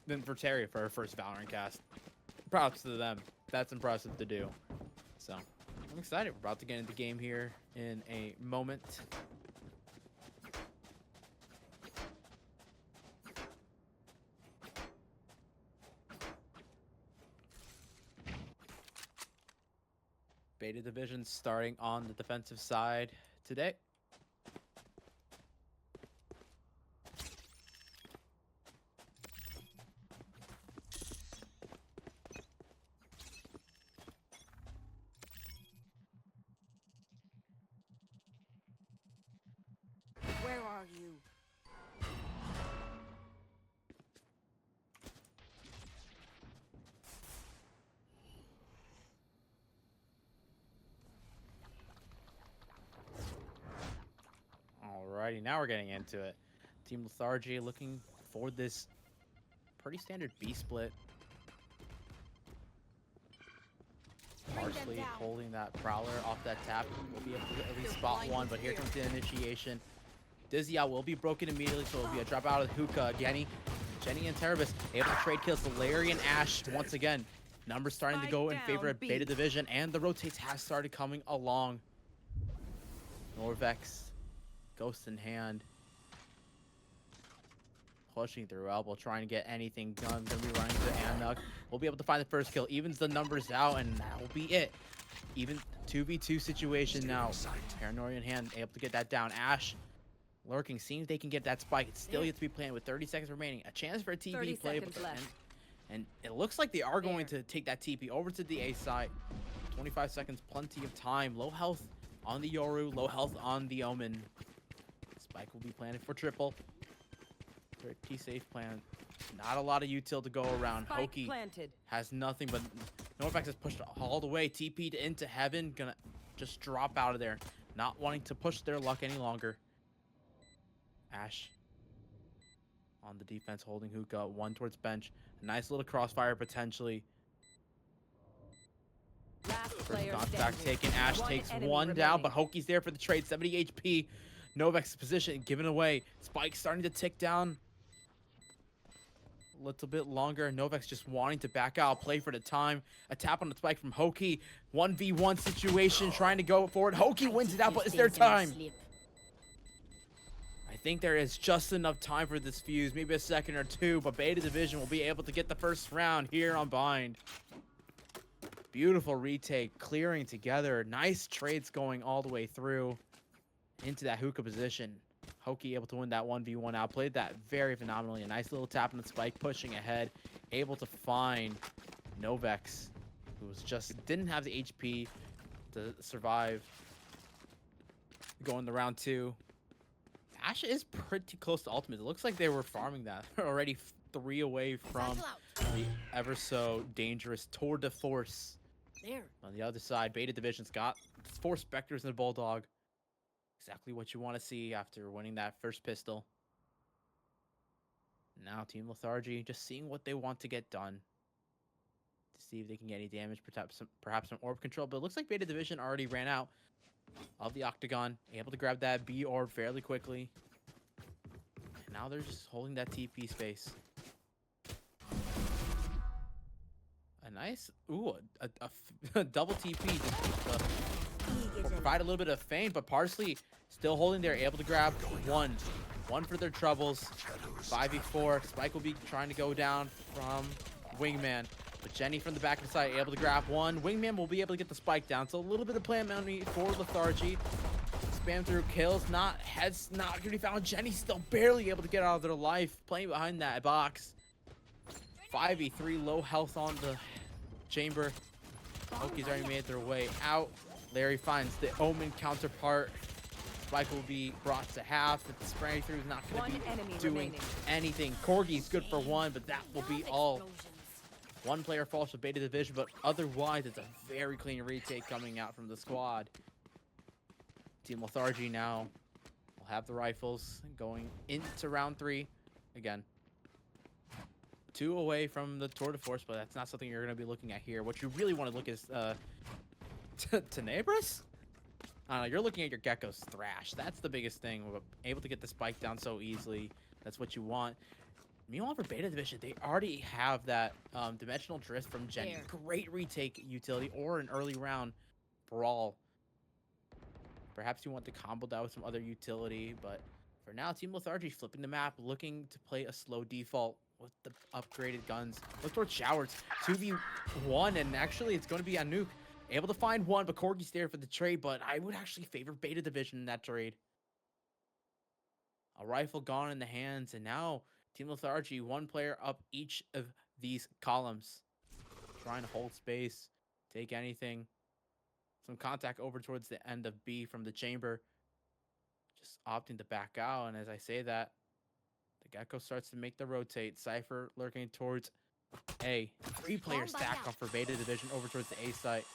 than for Terry for her first Valorant cast. Props to them. That's impressive to do. So I'm excited. We're about to get into the game here in a moment. Beta Division starting on the defensive side today. Where are you? Alrighty, now we're getting into it. Team Lethargy looking for this pretty standard B split. Parsley holding that Prowler off that tap. We'll be able to at least spot one, but here comes the initiation. Dizzy out will be broken immediately, so it'll be a drop out of the hookah. Jenny and Terebus able to trade kills to Larry and Ash once again. Numbers starting to go in favor of Beta Division, and the rotates has started coming along. Norvex, Ghost in hand. Pushing through elbow, trying to get anything done. Gonna be running to Anuk. We'll be able to find the first kill. Evens the numbers out, and that will be it. Even 2v2 situation now. Paranoia in hand, able to get that down. Ash lurking, seeing if they can get that spike. It's still yet to be planned with 30 seconds remaining. A chance for a TP play. And it looks like they are going to take that TP over to the A side. 25 seconds, plenty of time. Low health on the Yoru, low health on the Omen. Spike will be planted for triple. Pretty safe plan. Not a lot of util to go around. Hoki has nothing, but Norvex has pushed all the way. TP'd into heaven. Gonna just drop out of there. Not wanting to push their luck any longer. Ash on the defense, holding hookah. One towards bench. A nice little crossfire potentially. First contact taken. Ash takes one down, but Hoki's there for the trade. 70 HP. Novex's position given away. Spike starting to tick down a little bit longer. Novex just wanting to back out, play for the time. A tap on the spike from Hoki. 1v1 situation, trying to go for it. Hoki wins it out, but it's their time. I think there is just enough time for this fuse, maybe a second or two, but Beta Division will be able to get the first round here on Bind. Beautiful retake, clearing together. Nice trades going all the way through into that hookah position. Hoki able to win that 1v1 out. Played that very phenomenally. A nice little tap on the spike, pushing ahead. Able to find Novex, who was just didn't have the HP to survive going to round two. Ash is pretty close to ultimate. It looks like they were farming that. They're already 3 away from the ever so dangerous tour de force. There. On the other side, Beta Division's got 4 Spectres and a Bulldog. Exactly what you want to see after winning that first pistol. Now Team Lethargy just seeing what they want to get done. To see if they can get any damage, perhaps some orb control. But it looks like Beta Division already ran out of the Octagon. Able to grab that B orb fairly quickly. And now they're just holding that TP space. A nice, a double TP just will provide a little bit of feint, but Parsley still holding there, able to grab one for their troubles. 5v4. Spike will be trying to go down from Wingman, but Jenny from the back of the side able to grab one. Wingman will be able to get the spike down, so a little bit of plan money for Lethargy. Spam through kills, heads not gonna be found. Jenny still barely able to get out of their life, playing behind that box. 5v3, low health on the chamber. Hoki's already made their way out. Larry finds the Omen counterpart. Spike will be brought to half. The spray through is not going to be doing anything. Corgi's good for 1, but that will be all. 1 player falls for Beta Division, but otherwise it's a very clean retake coming out from the squad. Team Lethargy now will have the rifles going into round 3 again. 2 away from the tour de force, but that's not something you're going to be looking at here. What you really want to look is Tenebris? I don't know, you're looking at your Gecko's Thrash. That's the biggest thing. We're able to get the spike down so easily. That's what you want. Meanwhile, for Beta Division, they already have that dimensional drift from Jenny. Great retake utility or an early round brawl. Perhaps you want to combo that with some other utility, but for now, Team Lethargy flipping the map, looking to play a slow default with the upgraded guns. Look towards Showers, 2v1, and actually it's going to be a nuke. Able to find one, but Corgi's there for the trade, but I would actually favor Beta Division in that trade. A rifle gone in the hands, and now Team Lethargy, one player up each of these columns. Trying to hold space, take anything. Some contact over towards the end of B from the chamber. Just opting to back out, and as I say that, the Gecko starts to make the rotate. Cypher lurking towards A. 3-player stack off for Beta Division over towards the A site.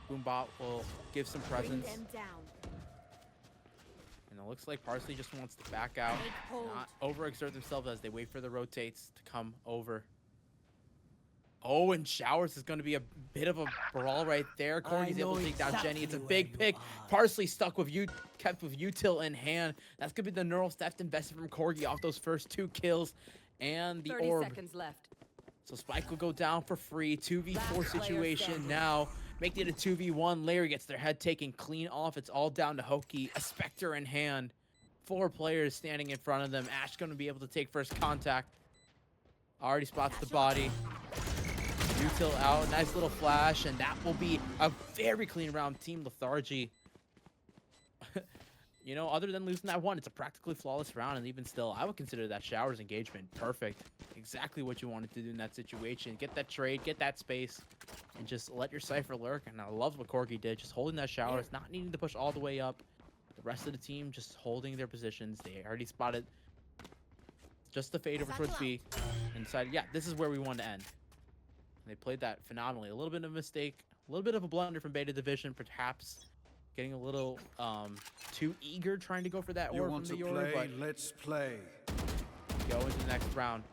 Boombot will give some presence. And it looks like Parsley just wants to back out, not overexert themselves as they wait for the rotates to come over. Oh, and Showers is going to be a bit of a brawl right there. Corey's able to take down Jenny. It's a big pick. Parsley stuck with kept with util in hand. That's going to be the neural theft invested from Corgi off those first 2 kills. And the 30 orb. seconds left. So Spike will go down for free. 2v4 situation now. Making it a 2v1. Larry gets their head taken clean off. It's all down to Hoki. A Spectre in hand. 4 players standing in front of them. Ash going to be able to take first contact. Already spots the body. Util out, nice little flash, and that will be a very clean round. Team Lethargy. You know, other than losing that one, it's a practically flawless round, and even still, I would consider that Showers engagement perfect. Exactly what you wanted to do in that situation. Get that trade, get that space, and just let your Cypher lurk. And I love what Corgi did, just holding that Showers, not needing to push all the way up. The rest of the team just holding their positions. They already spotted just the fade over towards B and decided, yeah, this is where we want to end. They played that phenomenally. A little bit of a mistake, a little bit of a blunder from Beta Division, perhaps getting a little too eager trying to go for that orb from the Yoru, but let's play. Go into the next round.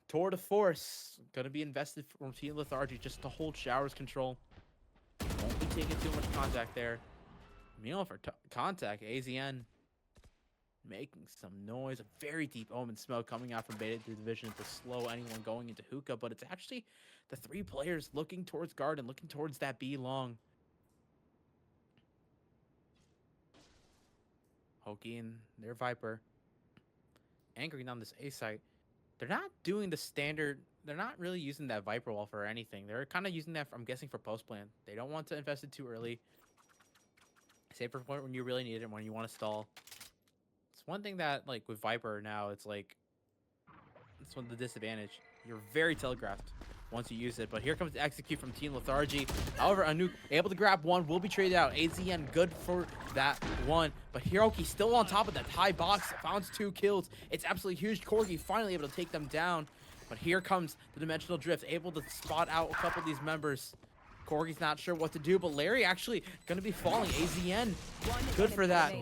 Tour de Force going to be invested from Team Lethargy just to hold Showers control. Won't be taking too much contact there. Meanwhile, for contact, AZN making some noise. A very deep omen smoke coming out from Beta Division to slow anyone going into hookah, but it's actually the 3 players looking towards Garden, looking towards that B long. Hoki and their Viper anchoring on this A site. They're not doing the standard. They're not really using that Viper wall for anything. They're kind of using that, I'm guessing, for post plan. They don't want to invest it too early. Save for point when you really need it and when you want to stall. It's one thing that, like, with Viper now, it's like, it's one of the disadvantage. You're very telegraphed once you use it. But here comes the execute from Team Lethargy. However, a nuke able to grab one will be traded out. AZN good for that one. But Hiroki still on top of that high box. Found 2 kills. It's absolutely huge. Corgi finally able to take them down. But here comes the dimensional drift. Able to spot out a couple of these members. Corgi's not sure what to do, but Larry actually going to be falling. AZN, good for that.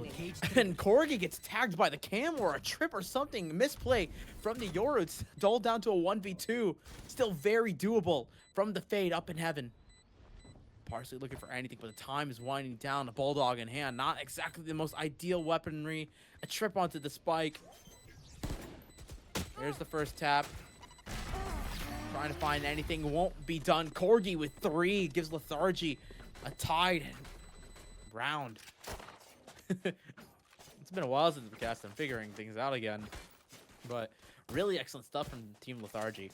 And Corgi gets tagged by the cam or a trip or something. Misplay from the Yoru. It's dulled down to a 1v2. Still very doable from the fade up in heaven. Parsley looking for anything, but the time is winding down. A Bulldog in hand. Not exactly the most ideal weaponry. A trip onto the spike. There's the first tap. Trying to find anything won't be done. Corgi with 3 gives Lethargy a tied round. It's been a while since the cast. I'm figuring things out again, but really excellent stuff from Team Lethargy.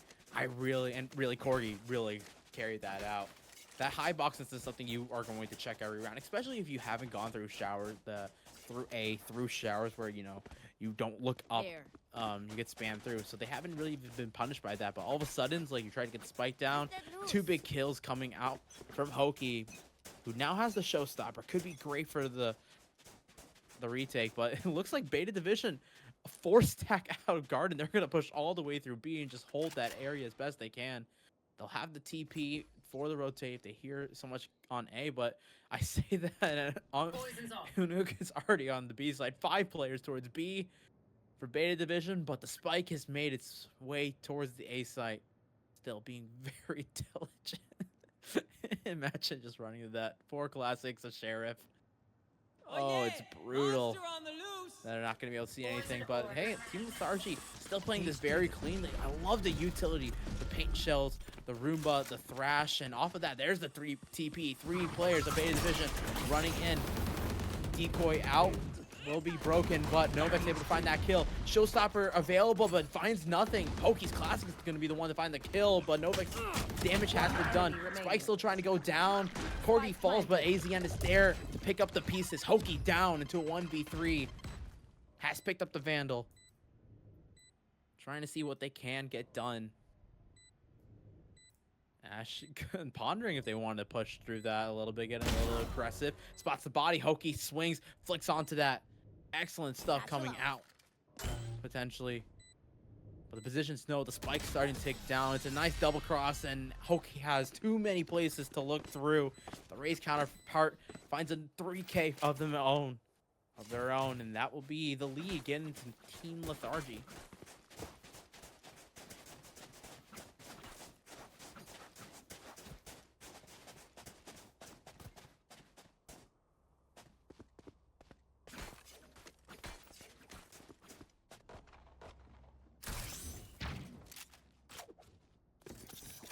Really Corgi really carried that out. That high box is something you are going to check every round, especially if you haven't gone through through Showers where, you know, you don't look up. You get spammed through, so they haven't really been punished by that. But all of a sudden, like, you try to get the spike down. 2 big kills coming out from Hoki, who now has the showstopper. Could be great for the retake, but it looks like Beta Division, a 4-stack out of Garden. They're gonna push all the way through B and just hold that area as best they can. They'll have the TP for the rotate if they hear so much on A, but I say that Unuk is already on the B side. 5 players towards B for Beta Division, but the spike has made its way towards the A site. Still being very diligent. Imagine just running to that. 4 classics, a Sheriff. Oh, it's brutal. They're not going to be able to see anything, but hey, Team Lethargy still playing this very cleanly. I love the utility, the paint shells, the Roomba, the Thrash, and off of that, there's the 3 TP, 3 players of Beta Division running in. Decoy out, will be broken, but Novek's able to find that kill. Showstopper available, but finds nothing. Pokey's Classic is going to be the one to find the kill, but Novek's damage has been done. Spike still trying to go down. Corgi falls, but AZN is there to pick up the pieces. Hokie down into a 1v3. Has picked up the Vandal. Trying to see what they can get done. Ash pondering if they wanted to push through that a little bit, getting a little aggressive. Spots the body. Hokie swings, flicks onto that. Excellent stuff coming out, potentially. But the positions know the spike's starting to tick down. It's a nice double cross, and Hokie has too many places to look through. The Raze counterpart finds a 3K of their own, and that will be the lead getting to Team Lethargy.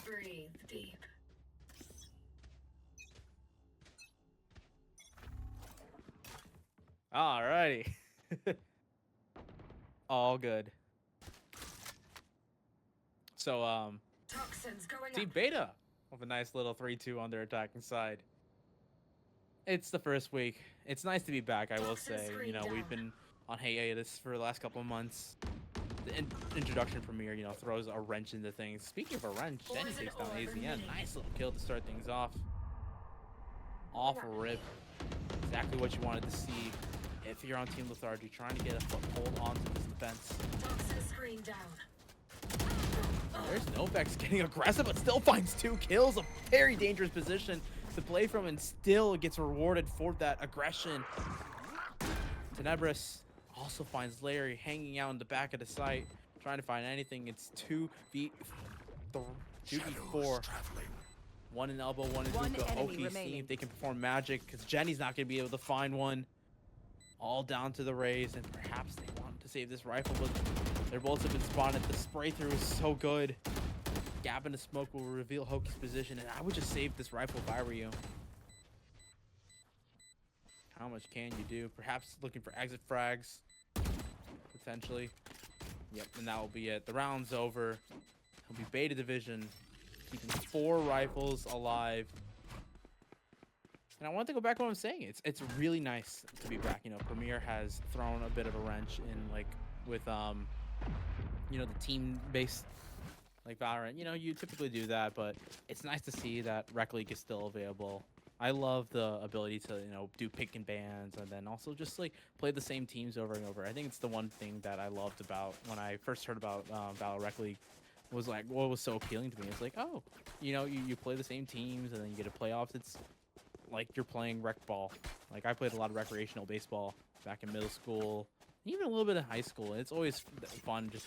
Breathe deep. Alrighty. All good. So, Team Beta with a nice little 3-2 on their attacking side. It's the first week. It's nice to be back, I will say. You know, we've been on hiatus for the last couple of months. The introduction premiere, you know, throws a wrench into things. Speaking of a wrench, Jenny takes down AZN. Nice little kill to start things off. Off rip. Exactly what you wanted to see if you're on Team Lethargy, trying to get a foothold onto this defense. There's Novex getting aggressive, but still finds 2 kills. A very dangerous position to play from, and still gets rewarded for that aggression. Tenebris also finds Larry hanging out in the back of the site, trying to find anything. It's 2v4. One in elbow, one in hookah. Hokie see if they can perform magic, because Jenny's not going to be able to find one. All down to the Raze, and perhaps they want to save this rifle, but their bullets have been spotted. The spray through is so good. Gap in the smoke will reveal Hokie's position, and I would just save this rifle if I were you. How much can you do? Perhaps looking for exit frags, potentially. Yep, and that will be it. The round's over. It'll be Beta Division, keeping 4 rifles alive. And I want to go back to what I'm saying. It's really nice to be back. You know, Premier has thrown a bit of a wrench in, like, with you know, the team-based, like, ValoRec. You know, you typically do that, but it's nice to see that Rec League is still available. I love the ability to, you know, do pick and bans, and then also just, like, play the same teams over and over. I think it's the one thing that I loved about when I first heard about ValoRec League. Was like, what was so appealing to me? It's like, oh, you know, you play the same teams, and then you get to playoffs. It's like you're playing rec ball. Like, I played a lot of recreational baseball back in middle school, even a little bit in high school. It's always fun just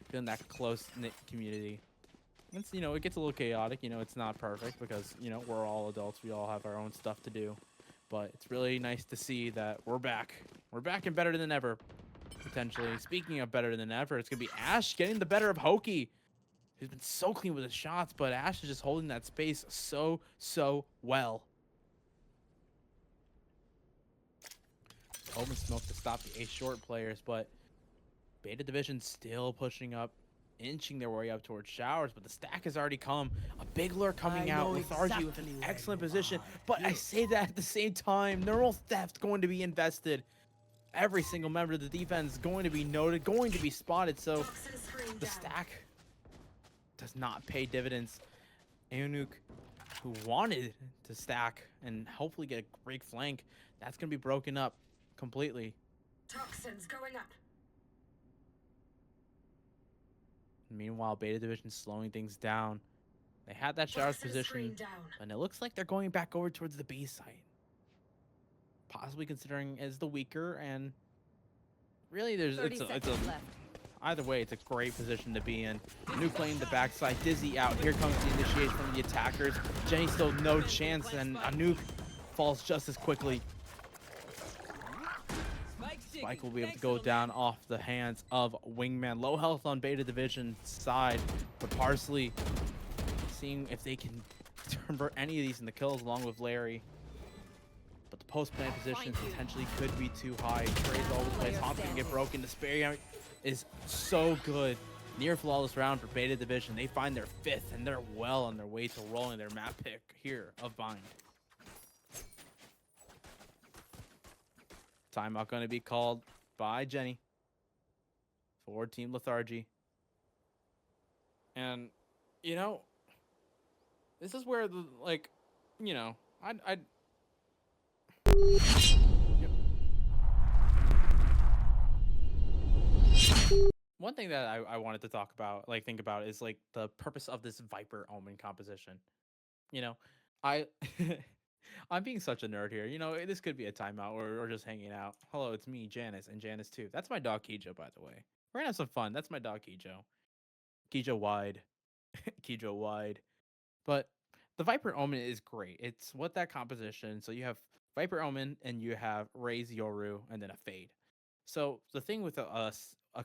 feeling that close-knit community. It's, you know, it gets a little chaotic. You know, it's not perfect because, you know, we're all adults. We all have our own stuff to do. But it's really nice to see that we're back. We're back and better than ever, potentially. Speaking of better than ever, it's going to be Ash getting the better of Hokie, who's been so clean with his shots, but Ash is just holding that space so well. Open smoke to stop the A short players, but Beta Division still pushing up, inching their way up towards showers, but the stack has already come. A big lure coming out with RG with an excellent position, but I say that at the same time, neural theft going to be invested. Every single member of the defense is going to be noted, going to be spotted, so the stack does not pay dividends. Aonuk, who wanted to stack and hopefully get a great flank, that's going to be broken up completely. Toxins going up. Meanwhile, Beta Division slowing things down. They had that showers position, and it looks like they're going back over towards the B site. Possibly considering as the weaker, and really there's either way, it's a great position to be in. Nuke playing the backside, Dizzy out. Here comes the initiation from the attackers. Jenny still no chance, and Nuke falls just as quickly. Spike will be able to go down off the hands of Wingman. Low health on Beta Division side, but Parsley seeing if they can convert any of these into kills along with Larry. But the post-plant position potentially could be too high. Trey's all over the place. Homp's gonna get broken. The Despair is so good. Near flawless round for Beta Division. They find their 5th, and they're well on their way to rolling their map pick here of Bind. Timeout going to be called by Jenny for Team Lethargy. And, you know, this is where the, like, you know, I'd yep. One thing that I wanted to talk about, like, think about is, like, the purpose of this Viper Omen composition. You know, I I'm being such a nerd here. You know, this could be a timeout or just hanging out. Hello, it's me, Janice, and Janice too. That's my dog Kijo, by the way. We're gonna have some fun. That's my dog Kijo. Kijo wide. Kijo wide. But the Viper Omen is great. It's what that composition. So you have Viper Omen and you have Raze Yoru and then a Fade. So the thing with a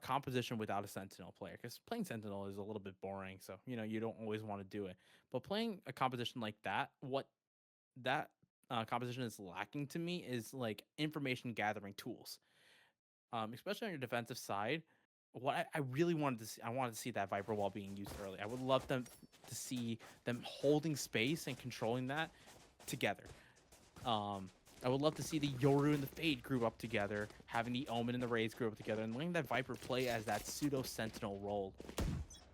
composition without a Sentinel player, because playing Sentinel is a little bit boring. So, you know, you don't always want to do it. But playing a composition like that, what that composition is lacking to me is like information gathering tools, especially on your defensive side. What I really wanted to see, I wanted to see that Viper wall being used early. I would love them to see them holding space and controlling that together. I would love to see the Yoru and the Fade group up together, having the Omen and the Raze group up together, and letting that Viper play as that pseudo Sentinel role,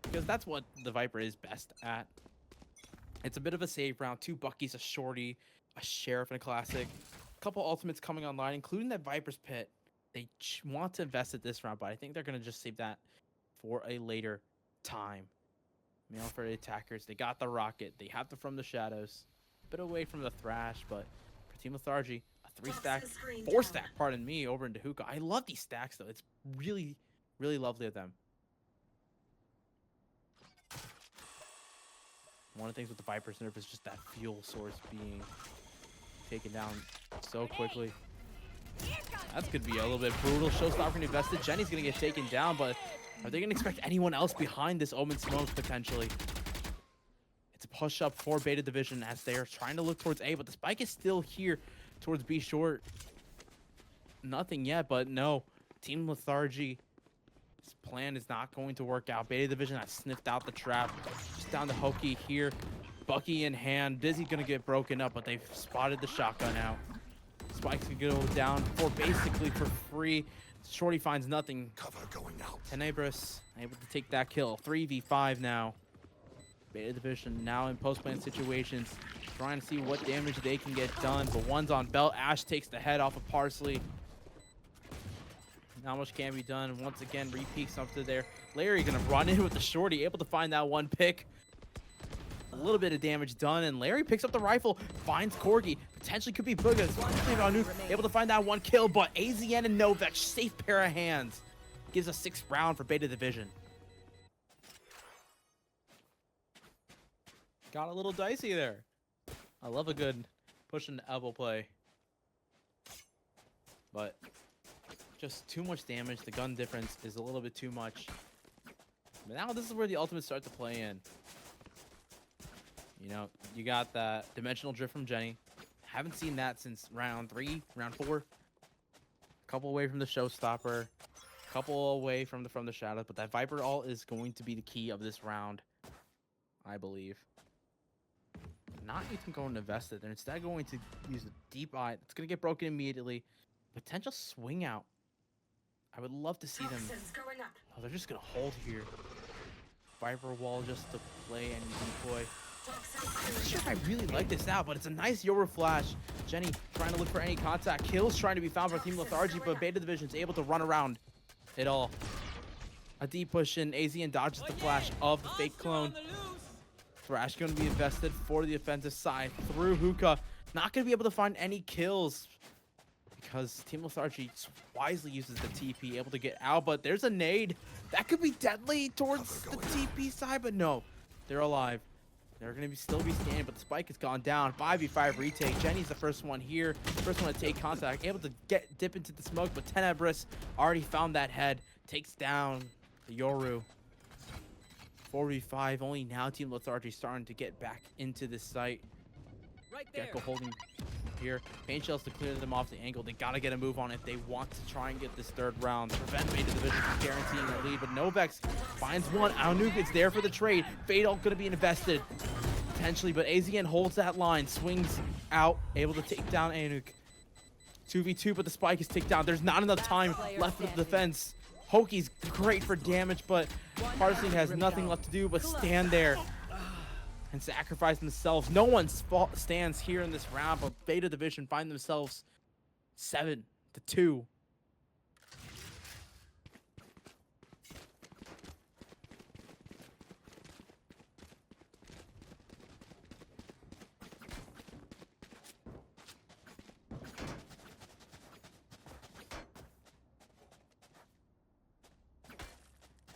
because that's what the Viper is best at. It's a bit of a save round, 2 Buckies, a Shorty, a Sheriff, and a Classic. A couple ultimates coming online, including that Viper's Pit. They want to invest it this round, but I think they're going to just save that for a later time. You know, for the attackers, they got the Rocket. They have the From the Shadows. A bit away from the Thrash, but for Team Lethargy, a 3-stack, 4-stack, pardon me, over into Hookah. I love these stacks, though. It's really, really lovely of them. One of the things with the Viper's nerf is just that fuel source being taken down so quickly. That's going to be a little bit brutal. Showstopper invested. Jenny's going to get taken down, but are they going to expect anyone else behind this Omen Smoke potentially? It's a push up for Beta Division as they are trying to look towards A, but the spike is still here towards B short. Nothing yet, but no. Team Lethargy, this plan is not going to work out. Beta Division has sniffed out the trap. Just down to Hokey here. Bucky in hand. Dizzy going to get broken up, but they've spotted the shotgun out. Spike's gonna go down for basically for free. Shorty finds nothing. Cover going out. Tenebris able to take that kill. 3v5 now. Beta Division now in post-plant situations, trying to see what damage they can get done. But one's on belt. Ash takes the head off of Parsley. Not much can be done. Once again, repeats up to there. Larry gonna run in with the Shorty, able to find that one pick. A little bit of damage done, and Larry picks up the rifle, finds Corgi, potentially could be Boogas, able to find that one kill, but AZN and Novek, safe pair of hands, gives a 6th round for Beta Division. Got a little dicey there. I love a good push and elbow play, but just too much damage. The gun difference is a little bit too much. But now this is where the ultimates start to play in. You know, you got that dimensional drift from Jenny. Haven't seen that since round 3, round 4. A couple away from the showstopper. A couple away from the shadows. But that Viper ult is going to be the key of this round, I believe. Not even going to invest it. They're instead going to use a deep eye. It's going to get broken immediately. Potential swing out. I would love to see them. Oh, they're just going to hold here. Viper wall just to play any decoy. I'm not sure if I really like this out, but it's a nice Yoru flash. Jenny trying to look for any contact. Kills trying to be found by Team Lethargy, but Beta Division's able to run around it all. A deep push in. AZN dodges the flash of the fake clone. Thrash going to be invested for the offensive side through Hookah. Not going to be able to find any kills because Team Lethargy wisely uses the TP, able to get out, but there's a nade. That could be deadly towards the TP side, but no. They're alive. They're going to still be standing, but the spike has gone down. 5v5 retake. Jenny's the first one here. First one to take contact. Able to dip into the smoke, but Tenebris already found that head. Takes down the Yoru. 4v5. Only now Team Lethargy starting to get back into this site. Right there. Gecko holding here. Pain shells to clear them off the angle. They got to get a move on if they want to try and get this third round. Prevent Beta Division from guaranteeing the lead, but Novex finds one. Aonuk is there for the trade. Fatal going to be invested potentially, but AZN holds that line. Swings out, able to take down Aonuk. 2v2, but the spike is ticked down. There's not enough time left for the defense. Hoki's great for damage, but Parsley has nothing left to do but stand there and sacrifice themselves. No one stands here in this round, but Beta Division find themselves 7-2.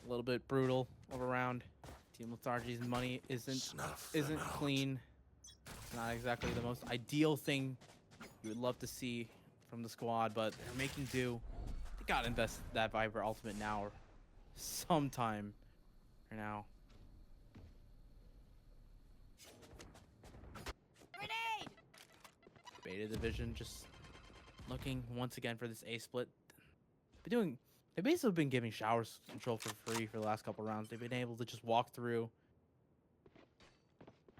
A little bit brutal of a round. Team Lethargy's money isn't clean. It's not exactly the most ideal thing you would love to see from the squad, but they're making do. They gotta invest that Viper ultimate now or sometime for now. Grenade! Beta Division just looking once again for this A split. They've basically been giving Showers control for free for the last couple rounds. They've been able to just walk through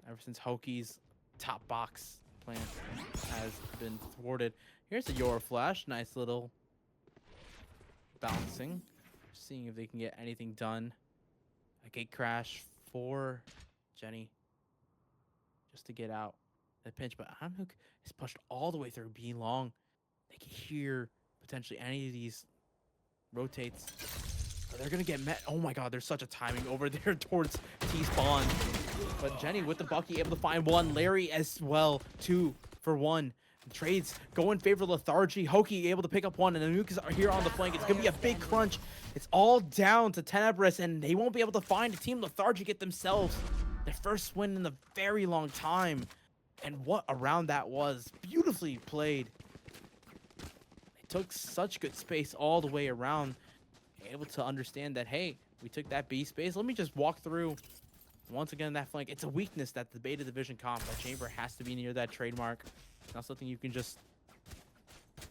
ever since Hoki's top box plan has been thwarted. Here's a Yor flash. Nice little bouncing. Seeing if they can get anything done. A gate crash for Jenny just to get out the pinch. But Aonuk is pushed all the way through B long. They can hear potentially any of these rotates. They're gonna get met. Oh my god, there's such a timing over there towards T-spawn. But Jenny with the Bucky able to find one. Larry as well, 2 for 1. Trades go in favor of Lethargy. Hoki able to pick up one, and Aonuk is here on the flank. It's gonna be a big crunch. It's all down to Tenebris, and they won't be able to find a Team Lethargy get themselves their first win in a very long time. And what a round that was. Beautifully played. Took such good space all the way around, able to understand that, hey, we took that B space. Let me just walk through once again that flank. It's a weakness that the Beta Division comp, that chamber has to be near that trademark. It's not something you can just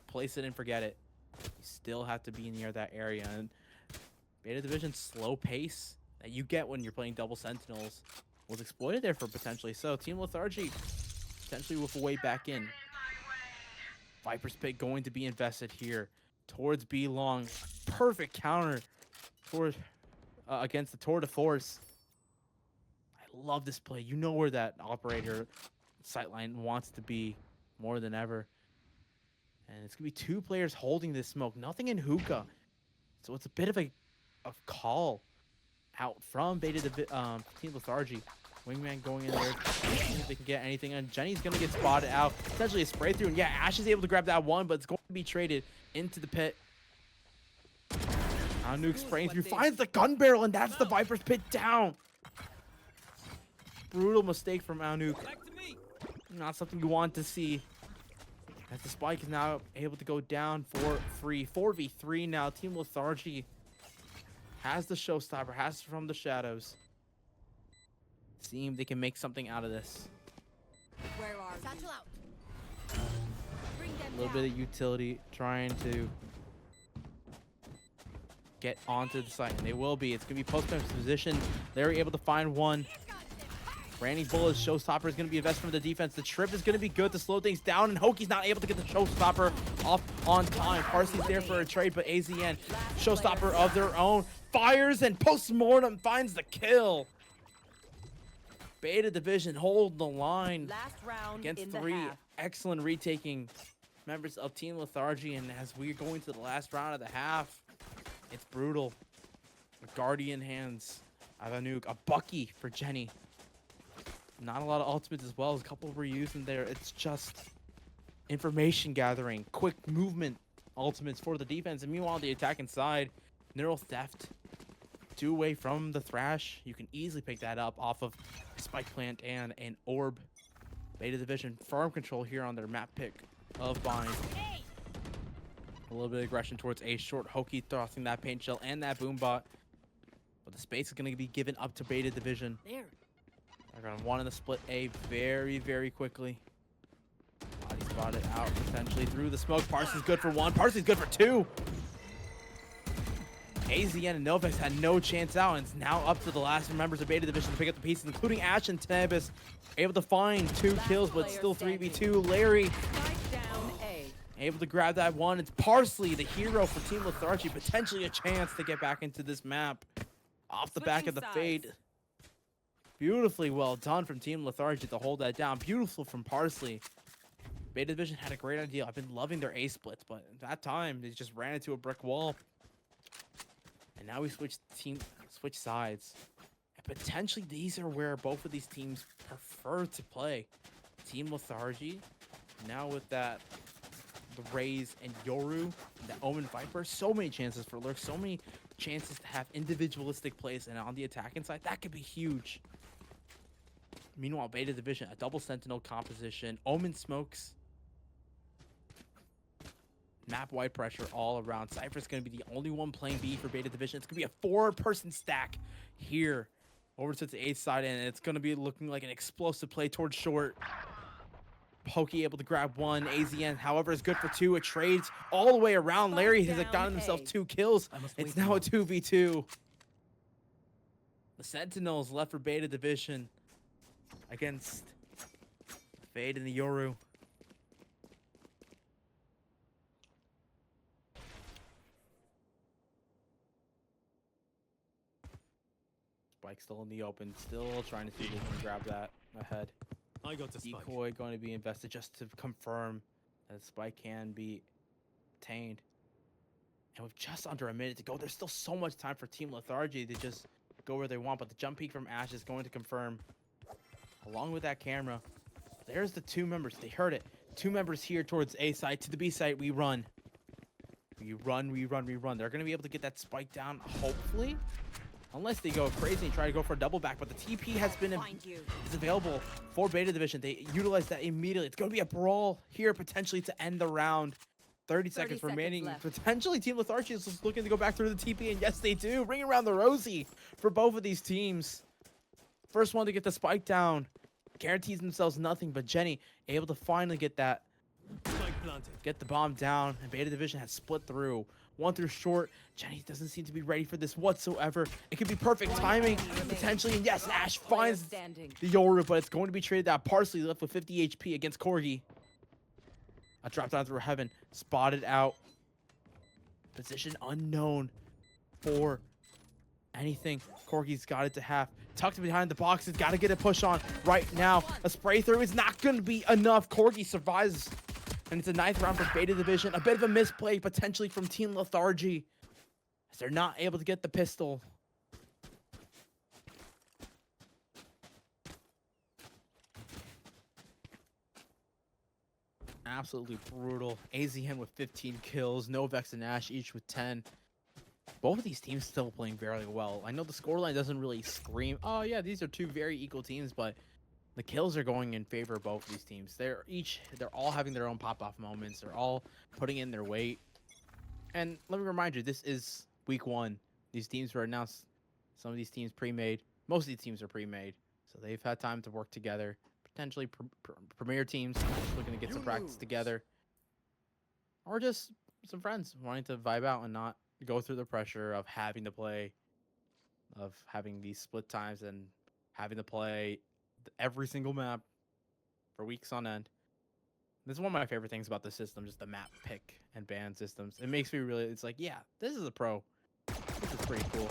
place it and forget it. You still have to be near that area. And Beta Division's slow pace that you get when you're playing double Sentinels was exploited there for potentially. So Team Lethargy potentially with a way back in. Viper's pick going to be invested here towards B long. Perfect counter for against the Tour de Force. I love this play. You know where that operator sightline wants to be more than ever. And it's gonna be 2 players holding this smoke. Nothing in hookah. So it's a bit of a call out from Team Lethargy. Wingman going in there, see if they can get anything, and Jenny's gonna get spotted out. Essentially a spray through, and yeah, Ash is able to grab that one, but it's going to be traded into the pit. Aonuk spraying through, finds the gun barrel, and that's the Viper's pit down. Brutal mistake from Aonuk. Not something you want to see. As the spike is now able to go down for free. 4v3 now. Team Lethargy has the showstopper, has from the shadows. See if they can make something out of this. Where are Satchel out. Bring them A little down. bit of utility trying to get onto the site, and they will be. It's going to be post-match position. Larry able to find one. Randy Bull's showstopper is going to be invested for the defense. The trip is going to be good to slow things down, and Hoki's not able to get the showstopper off on time. Parsley's there for a trade, but AZN, showstopper of their own, fires, and post-mortem finds the kill. Beta Division hold the line Last round against in 3 the half. excellent retaking members of Team Lethargy, and as we're going to the last round of the half, it's brutal. A Guardian hands Aonuk, a Bucky for Jenny. Not a lot of ultimates as well. A couple were used in there. It's just information gathering, quick movement ultimates for the defense. And meanwhile, the attacking side, Neural Theft 2 away from the Thrash. You can easily pick that up off of a Spike Plant and an Orb. Beta Division farm control here on their map pick of Bind. A little bit of aggression towards A short. Hoki tossing that paint shell and that boombot. But the space is going to be given up to Beta Division. There. They're going to want to split A very, very quickly. Body spotted out potentially through the smoke. Parsley's good for 1. Parsley's good for 2. AZN and Novex had no chance out, and it's now up to the last members of Beta Division to pick up the pieces, including Ash and Tenebus. Able to find 2 kills, but still 3v2. Larry Spike down A. able to grab that 1. It's Parsley, the hero for Team Lethargy, potentially a chance to get back into this map. Off the back of the fade. Beautifully well done from Team Lethargy to hold that down. Beautiful from Parsley. Beta Division had a great idea. I've been loving their A splits, but at that time, they just ran into a brick wall. And now we switch sides. And potentially these are where both of these teams prefer to play. Team Lethargy, now with that, the Raze and Yoru, and the Omen Viper, so many chances for Lurk, so many chances to have individualistic plays, and on the attacking side, that could be huge. Meanwhile, Beta Division, a double Sentinel composition, Omen smokes. Map-wide pressure all around. Cypher's going to be the only one playing B for Beta Division. It's going to be a 4-person stack here over to the A side, and it's going to be looking like an explosive play towards short. Pokey able to grab 1. AZN, however, is good for 2. It trades all the way around. Larry has gotten himself 2 kills. It's now a 2v2. The Sentinels left for Beta Division against Fade and the Yoru. Spike still in the open, still trying to see if he can grab that ahead. I got the spike. Decoy going to be invested just to confirm that Spike can be obtained. And with just under a minute to go, there's still so much time for Team Lethargy to just go where they want. But the jump peek from Ash is going to confirm. Along with that camera, there's the 2 members. They heard it. 2 members here towards A side. To the B side, we run. We run, we run, we run. They're going to be able to get that Spike down, hopefully. Unless they go crazy and try to go for a double back, but the TP has been is available for Beta Division. They utilize that immediately. It's going to be a brawl here potentially to end the round. 30 seconds remaining. left. Potentially Team Lethargy is just looking to go back through the TP, and yes, they do. Ring around the rosy for both of these teams. First one to get the Spike down guarantees themselves nothing, but Jenny able to finally get that, Spike planted. get the bomb down, and Beta Division has split through. 1 through short. Jenny doesn't seem to be ready for this whatsoever. It could be perfect timing, potentially. And yes, Ash finds the Yoru, but it's going to be traded out. Parsley left with 50 HP against Corgi. A drop down through heaven. Spotted out. Position unknown for anything. Corgi's got it to half. Tucked behind the boxes. Got to get a push on right now. A spray through is not going to be enough. Corgi survives. And it's a 9th round for Beta Division. A bit of a misplay potentially from Team Lethargy, as they're not able to get the pistol. Absolutely brutal. AZN with 15 kills. Novex and Ash each with 10. Both of these teams still playing very well. I know the scoreline doesn't really scream, oh yeah, these are 2 very equal teams, but the kills are going in favor of both of these teams. They're all having their own pop-off moments. They're all putting in their weight. And let me remind you, this is week 1. These teams were announced. Some of these teams pre-made. Most of these teams are pre-made. So they've had time to work together. Potentially premier teams just looking to get some practice together. Or just some friends wanting to vibe out and not go through the pressure of having to play, of having these split times and having to play every single map for weeks on end. This is one of my favorite things about the system, just the map pick and ban systems. It makes me really, it's like, yeah, this is a pro. This is pretty cool.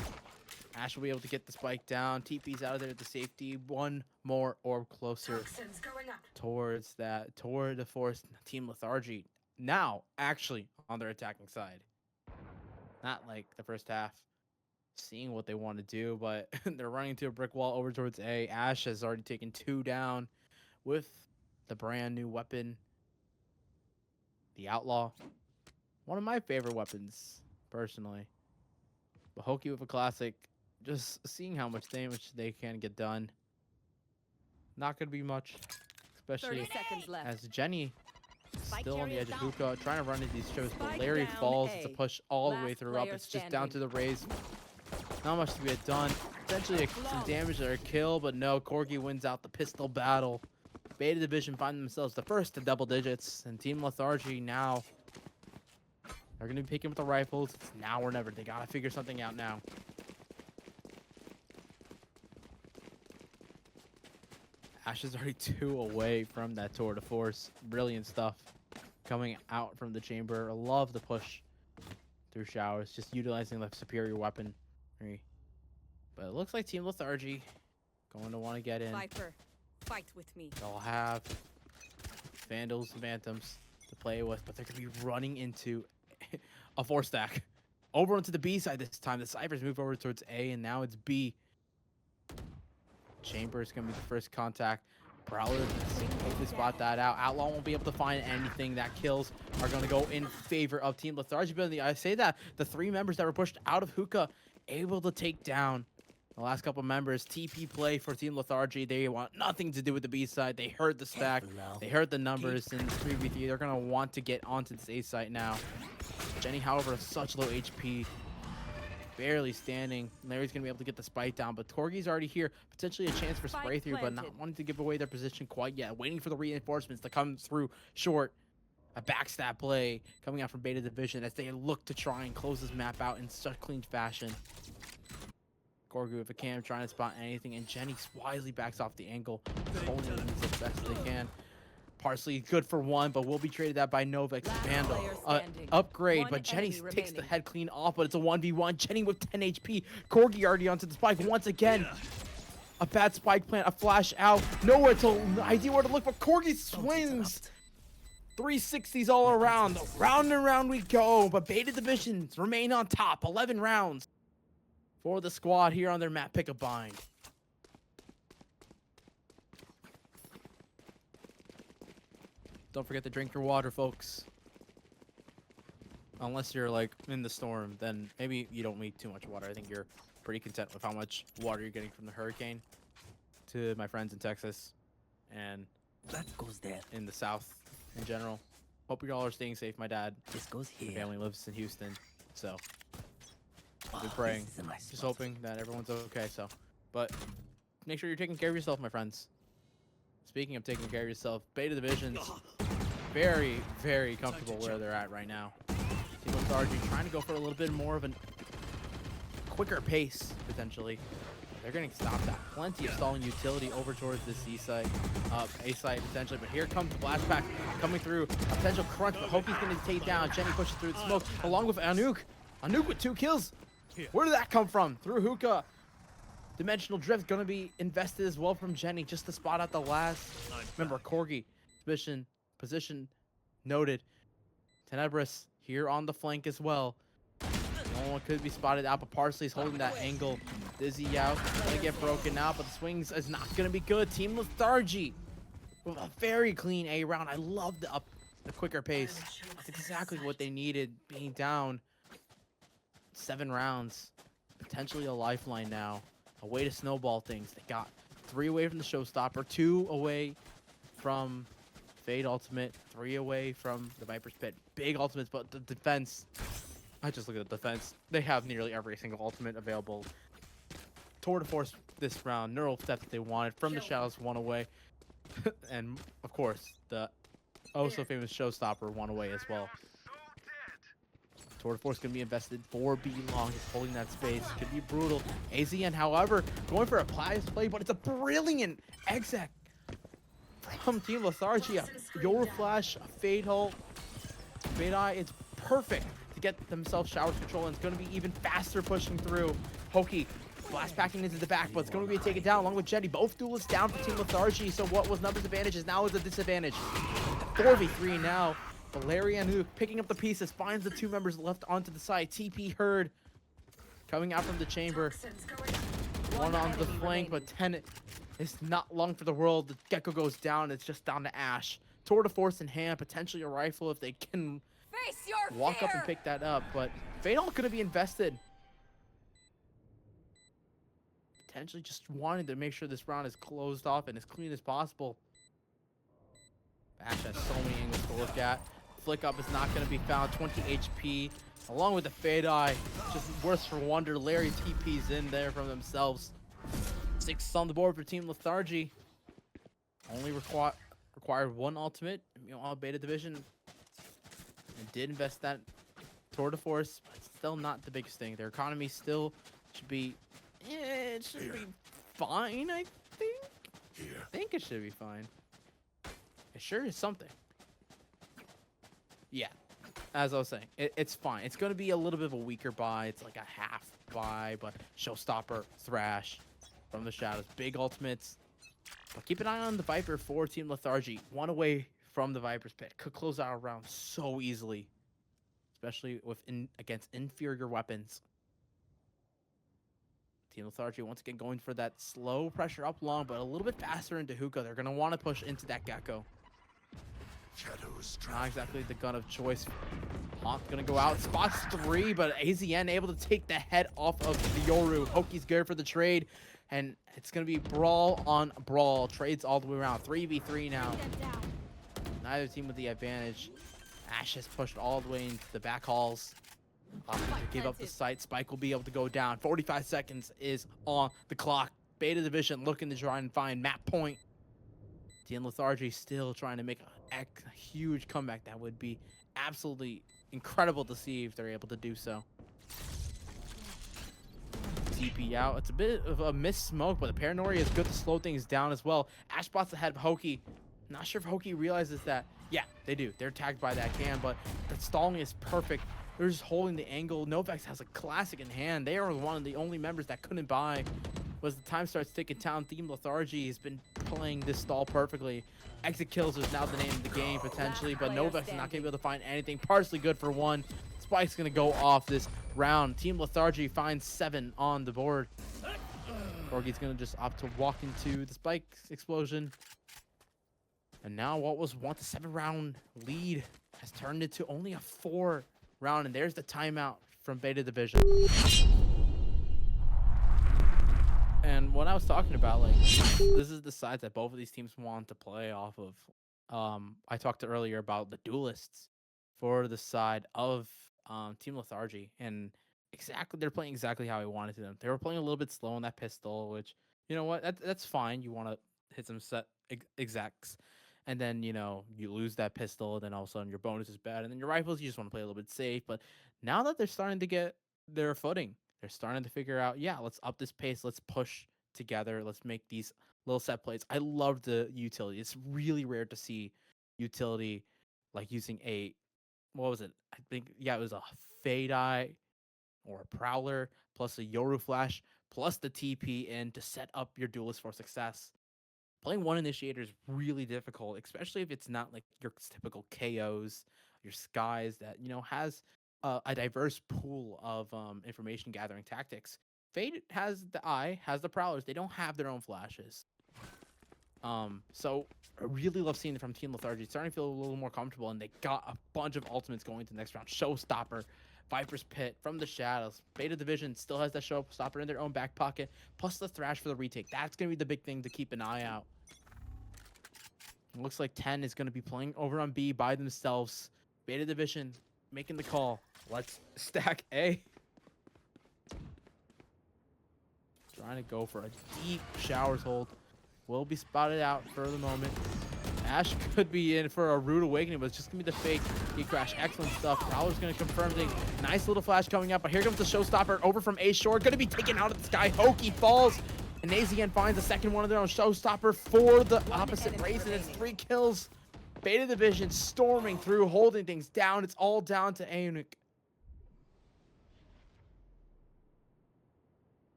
Ash will be able to get the Spike down. TP's out of there to safety. 1 more orb closer Toxins going up. towards that, toward the force Team Lethargy. Now, actually, on their attacking side. Not like the first half. Seeing what they want to do, but they're running into a brick wall over towards A. Ash has already taken 2 down with the brand new weapon, the Outlaw. One of my favorite weapons, personally. But Hoki with a classic just seeing how much damage they can get done. Not gonna be much, 30 especially seconds left. as Jenny Spike still on the carrier edge of down. hookah, trying to run into these shows, but Spike Larry down falls. A. It's a push all the way Last through up. player It's just down to standing. the raise. Not much to get done. Potentially some damage or a kill, but no. Corgi wins out the pistol battle. Beta Division find themselves the first to double digits, and Team Lethargy now, they're going to be picking up the rifles. It's now or never. They got to figure something out now. Ash is already 2 away from that tour de force. Brilliant stuff coming out from the chamber. I love the push through showers, just utilizing the superior weapon. But it looks like Team Lethargy going to want to get in. Viper, fight with me. They'll have Vandals and Phantoms to play with, but they're going to be running into a 4-stack. Over onto the B side this time. The Cyphers move over towards A, and now it's B. Chamber is going to be the first contact. Prowler hopefully spot that out. Outlaw won't be able to find anything. That kills are going to go in favor of Team Lethargy. But I say that the 3 members that were pushed out of hookah able to take down the last couple members. TP play for Team Lethargy. They want nothing to do with the B side. They heard the stack. They heard the numbers in 3v3. They're going to want to get onto this A site now. Jenny, however, such low HP. Barely standing. Larry's going to be able to get the spike down, but Corgi's already here. Potentially a chance for spray through, but not wanting to give away their position quite yet. Waiting for the reinforcements to come through short. A backstab play coming out from Beta Division as they look to try and close this map out in such clean fashion. Corgi with a cam trying to spot anything, and Jenny wisely backs off the angle, holding it as best as they can. Parsley good for 1, but will be traded out by Novik. Vandal upgrade, but Jenny takes the head clean off, but it's a 1v1. Jenny with 10 HP. Corgi already onto the spike once again. A bad spike plant, a flash out. Nowhere to idea where to look, but Corgi swings. 360s all around. Round and round we go, but Beta Divisions remain on top. 11 rounds for the squad here on their map pick a bind. Don't forget to drink your water, folks. Unless you're like in the storm, then maybe you don't need too much water. I think you're pretty content with how much water you're getting from the hurricane. To my friends in Texas and that goes there. In the South in general. Hope you all are staying safe. My dad, this goes here. My family lives in Houston, so I've been praying, just hoping that everyone's okay. So, but make sure you're taking care of yourself, my friends. Speaking of taking care of yourself, Beta Division's very, very comfortable where they're at right now. Team Lethargy trying to go for a little bit more of a quicker pace, potentially. They're going to stop that. Plenty of stalling utility over towards the C site, A site potentially. But here comes the flashback coming through. A potential crunch, but Hoki's going to take down. Jenny pushes through the smoke along with Anouk. Anouk with 2 kills. Where did that come from? Through hookah. Dimensional drift going to be invested as well from Jenny just to spot out the last. Remember, Corgi position noted. Tenebris here on the flank as well. No one could be spotted out, but Parsley's holding that angle. Dizzy out, gonna get broken out, but the swings is not gonna be good. Team Lethargy with a very clean A round. I love the quicker pace. That's exactly what they needed, being down 7 rounds. Potentially a lifeline now. A way to snowball things. They got 3 away from the showstopper, 2 away from Fade Ultimate, 3 away from the Viper's Pit. Big ultimates, but the defense, I just look at the defense. They have nearly every single ultimate available. Tour de force this round. Neural step that they wanted from the shadows, 1 away. And of course, the so famous showstopper 1 away as well. Tour de force going to be invested for B long. Just holding that space. Could be brutal. AZN, however, going for a Plies play, but it's a brilliant exec from Team Lethargy. A Yoru Flash, a Fade Hole, Fade Eye. It's perfect to get themselves showers control, and it's going to be even faster pushing through. Hoki blast packing into the back, but it's going to be taken down along with Jetty. Both duelists down for Team Lethargy, so what was numbers advantages now is a disadvantage. 4v3 now. Larry Anouk picking up the pieces, finds the 2 members left onto the side. TP heard coming out from the chamber. 1 on the flank, but 10 is not long for the world. The Gecko goes down. It's just down to Ash. Tour de force in hand, potentially a rifle if they can walk up and pick that up. But Fatal going to be invested. potentially just wanting to make sure this round is closed off and as clean as possible. Bash has so many angles to look at. Flick up is not going to be found. 20 HP, along with the fade eye. Just worse for wonder. Larry TP's in there from themselves. 6 on the board for Team Lethargy. Only required 1 ultimate. All beta division. And did invest that tour de force, but it's still not the biggest thing. Their economy still should be, it should be fine, I think. I think it should be fine. It sure is something. Yeah, as I was saying, it's fine. It's going to be a little bit of a weaker buy. It's like a half buy, but Showstopper, Thrash from the shadows, big ultimates. But keep an eye on the Viper for Team Lethargy. 1 away from the Viper's pit. Could close out a round so easily, especially with against inferior weapons. Team Lethargy once again going for that slow pressure up long, but a little bit faster into hookah. They're going to want to push into that gecko. Not exactly the gun of choice. Hawk gonna go out. Spots 3, but AZN able to take the head off of the Yoru. Hoki's good for the trade, and it's gonna be brawl on brawl. Trades all the way around. 3v3 now. Neither team with the advantage. Ash has pushed all the way into the back halls. Give up the site. Spike will be able to go down. 45 seconds is on the clock. Beta Division looking to try and find map point. Team Lethargy still trying to make a huge comeback. That would be absolutely incredible to see if they're able to do so. TP out. It's a bit of a missed smoke, but the paranoia is good to slow things down as well. Ash spots ahead of Hoki. Not sure if Hoki realizes that. Yeah, they do. They're tagged by that cam, but the stalling is perfect. They're just holding the angle. Novex has a classic in hand. They are one of the only members that couldn't buy. As the time starts ticking down, Team Lethargy has been playing this stall perfectly. Exit kills is now the name of the game potentially, but Novex is not going to be able to find anything. Parsley good for 1. Spike's going to go off this round. Team Lethargy finds 7 on the board. Corgi's going to just opt to walk into the Spike explosion. And now what was once a 7-round lead has turned into only a 4-round, and there's the timeout from Beta Division. And what I was talking about, like, this is the sides that both of these teams want to play off of. I talked earlier about the duelists for the side of Team Lethargy, and they're playing exactly how I wanted them. They were playing a little bit slow on that pistol, which, you know what, that's fine. You want to hit some set execs, and then, you know, you lose that pistol, and then all of a sudden your bonus is bad, and then your rifles, you just want to play a little bit safe. But now that they're starting to get their footing, they're starting to figure out, yeah, let's up this pace. Let's push together. Let's make these little set plays. I love the utility. It's really rare to see utility like using what was it? I think, yeah, it was a fade eye or a prowler plus a Yoru flash plus the TP in to set up your duelist for success. Playing one initiator is really difficult, especially if it's not like your typical KOs, your skies that, you know, has a diverse pool of information gathering tactics. Fade has the eye, has the prowlers. They don't have their own flashes. So I really love seeing it from Team Lethargy. It's starting to feel a little more comfortable, and they got a bunch of ultimates going to the next round. Showstopper, Viper's Pit from the shadows. Beta Division still has that Showstopper in their own back pocket, plus the Thrash for the retake. That's going to be the big thing to keep an eye out. It looks like 10 is going to be playing over on B by themselves. Beta Division making the call. Let's stack A. Trying to go for a deep showers hold. Will be spotted out for the moment. Ash could be in for a rude awakening, but it's just going to be the fake. He crashed. Excellent stuff. Prowler's going to confirm things. Nice little flash coming up, but here comes the Showstopper over from A shore. Going to be taken out of the sky. Hoki falls, and AZN finds the second one of their own. Showstopper for the opposite race, and it's 3 kills. Beta Division storming through, holding things down. It's all down to Aunic.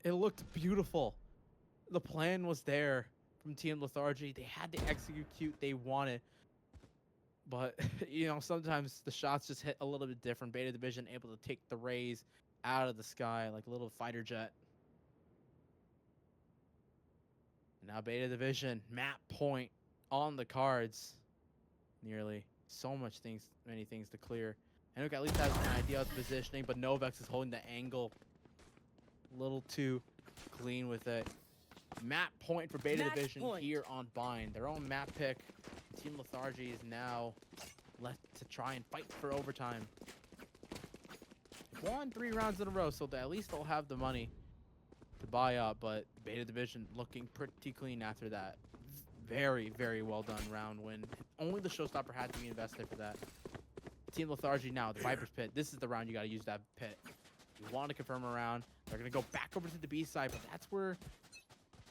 It looked beautiful. The plan was there from Team Lethargy. They had to execute they wanted. But, you know, sometimes the shots just hit a little bit different. Beta Division able to take the rays out of the sky like a little fighter jet. Now Beta Division, map point on the cards. Nearly. So many things to clear. Aunic at least has an idea of the positioning, but Novex is holding the angle a little too clean with it. Map point for Beta Match Division point. here on Bind. Their own map pick. Team Lethargy is now left to try and fight for overtime. Won 3 rounds in a row, so at least they'll have the money to buy up, but Beta Division looking pretty clean after that. Very, very well done round win. Only the showstopper had to be invested for that. Team Lethargy now, the Viper's Pit. This is the round you got to use that pit. You want to confirm a round. They're going to go back over to the B side, but that's where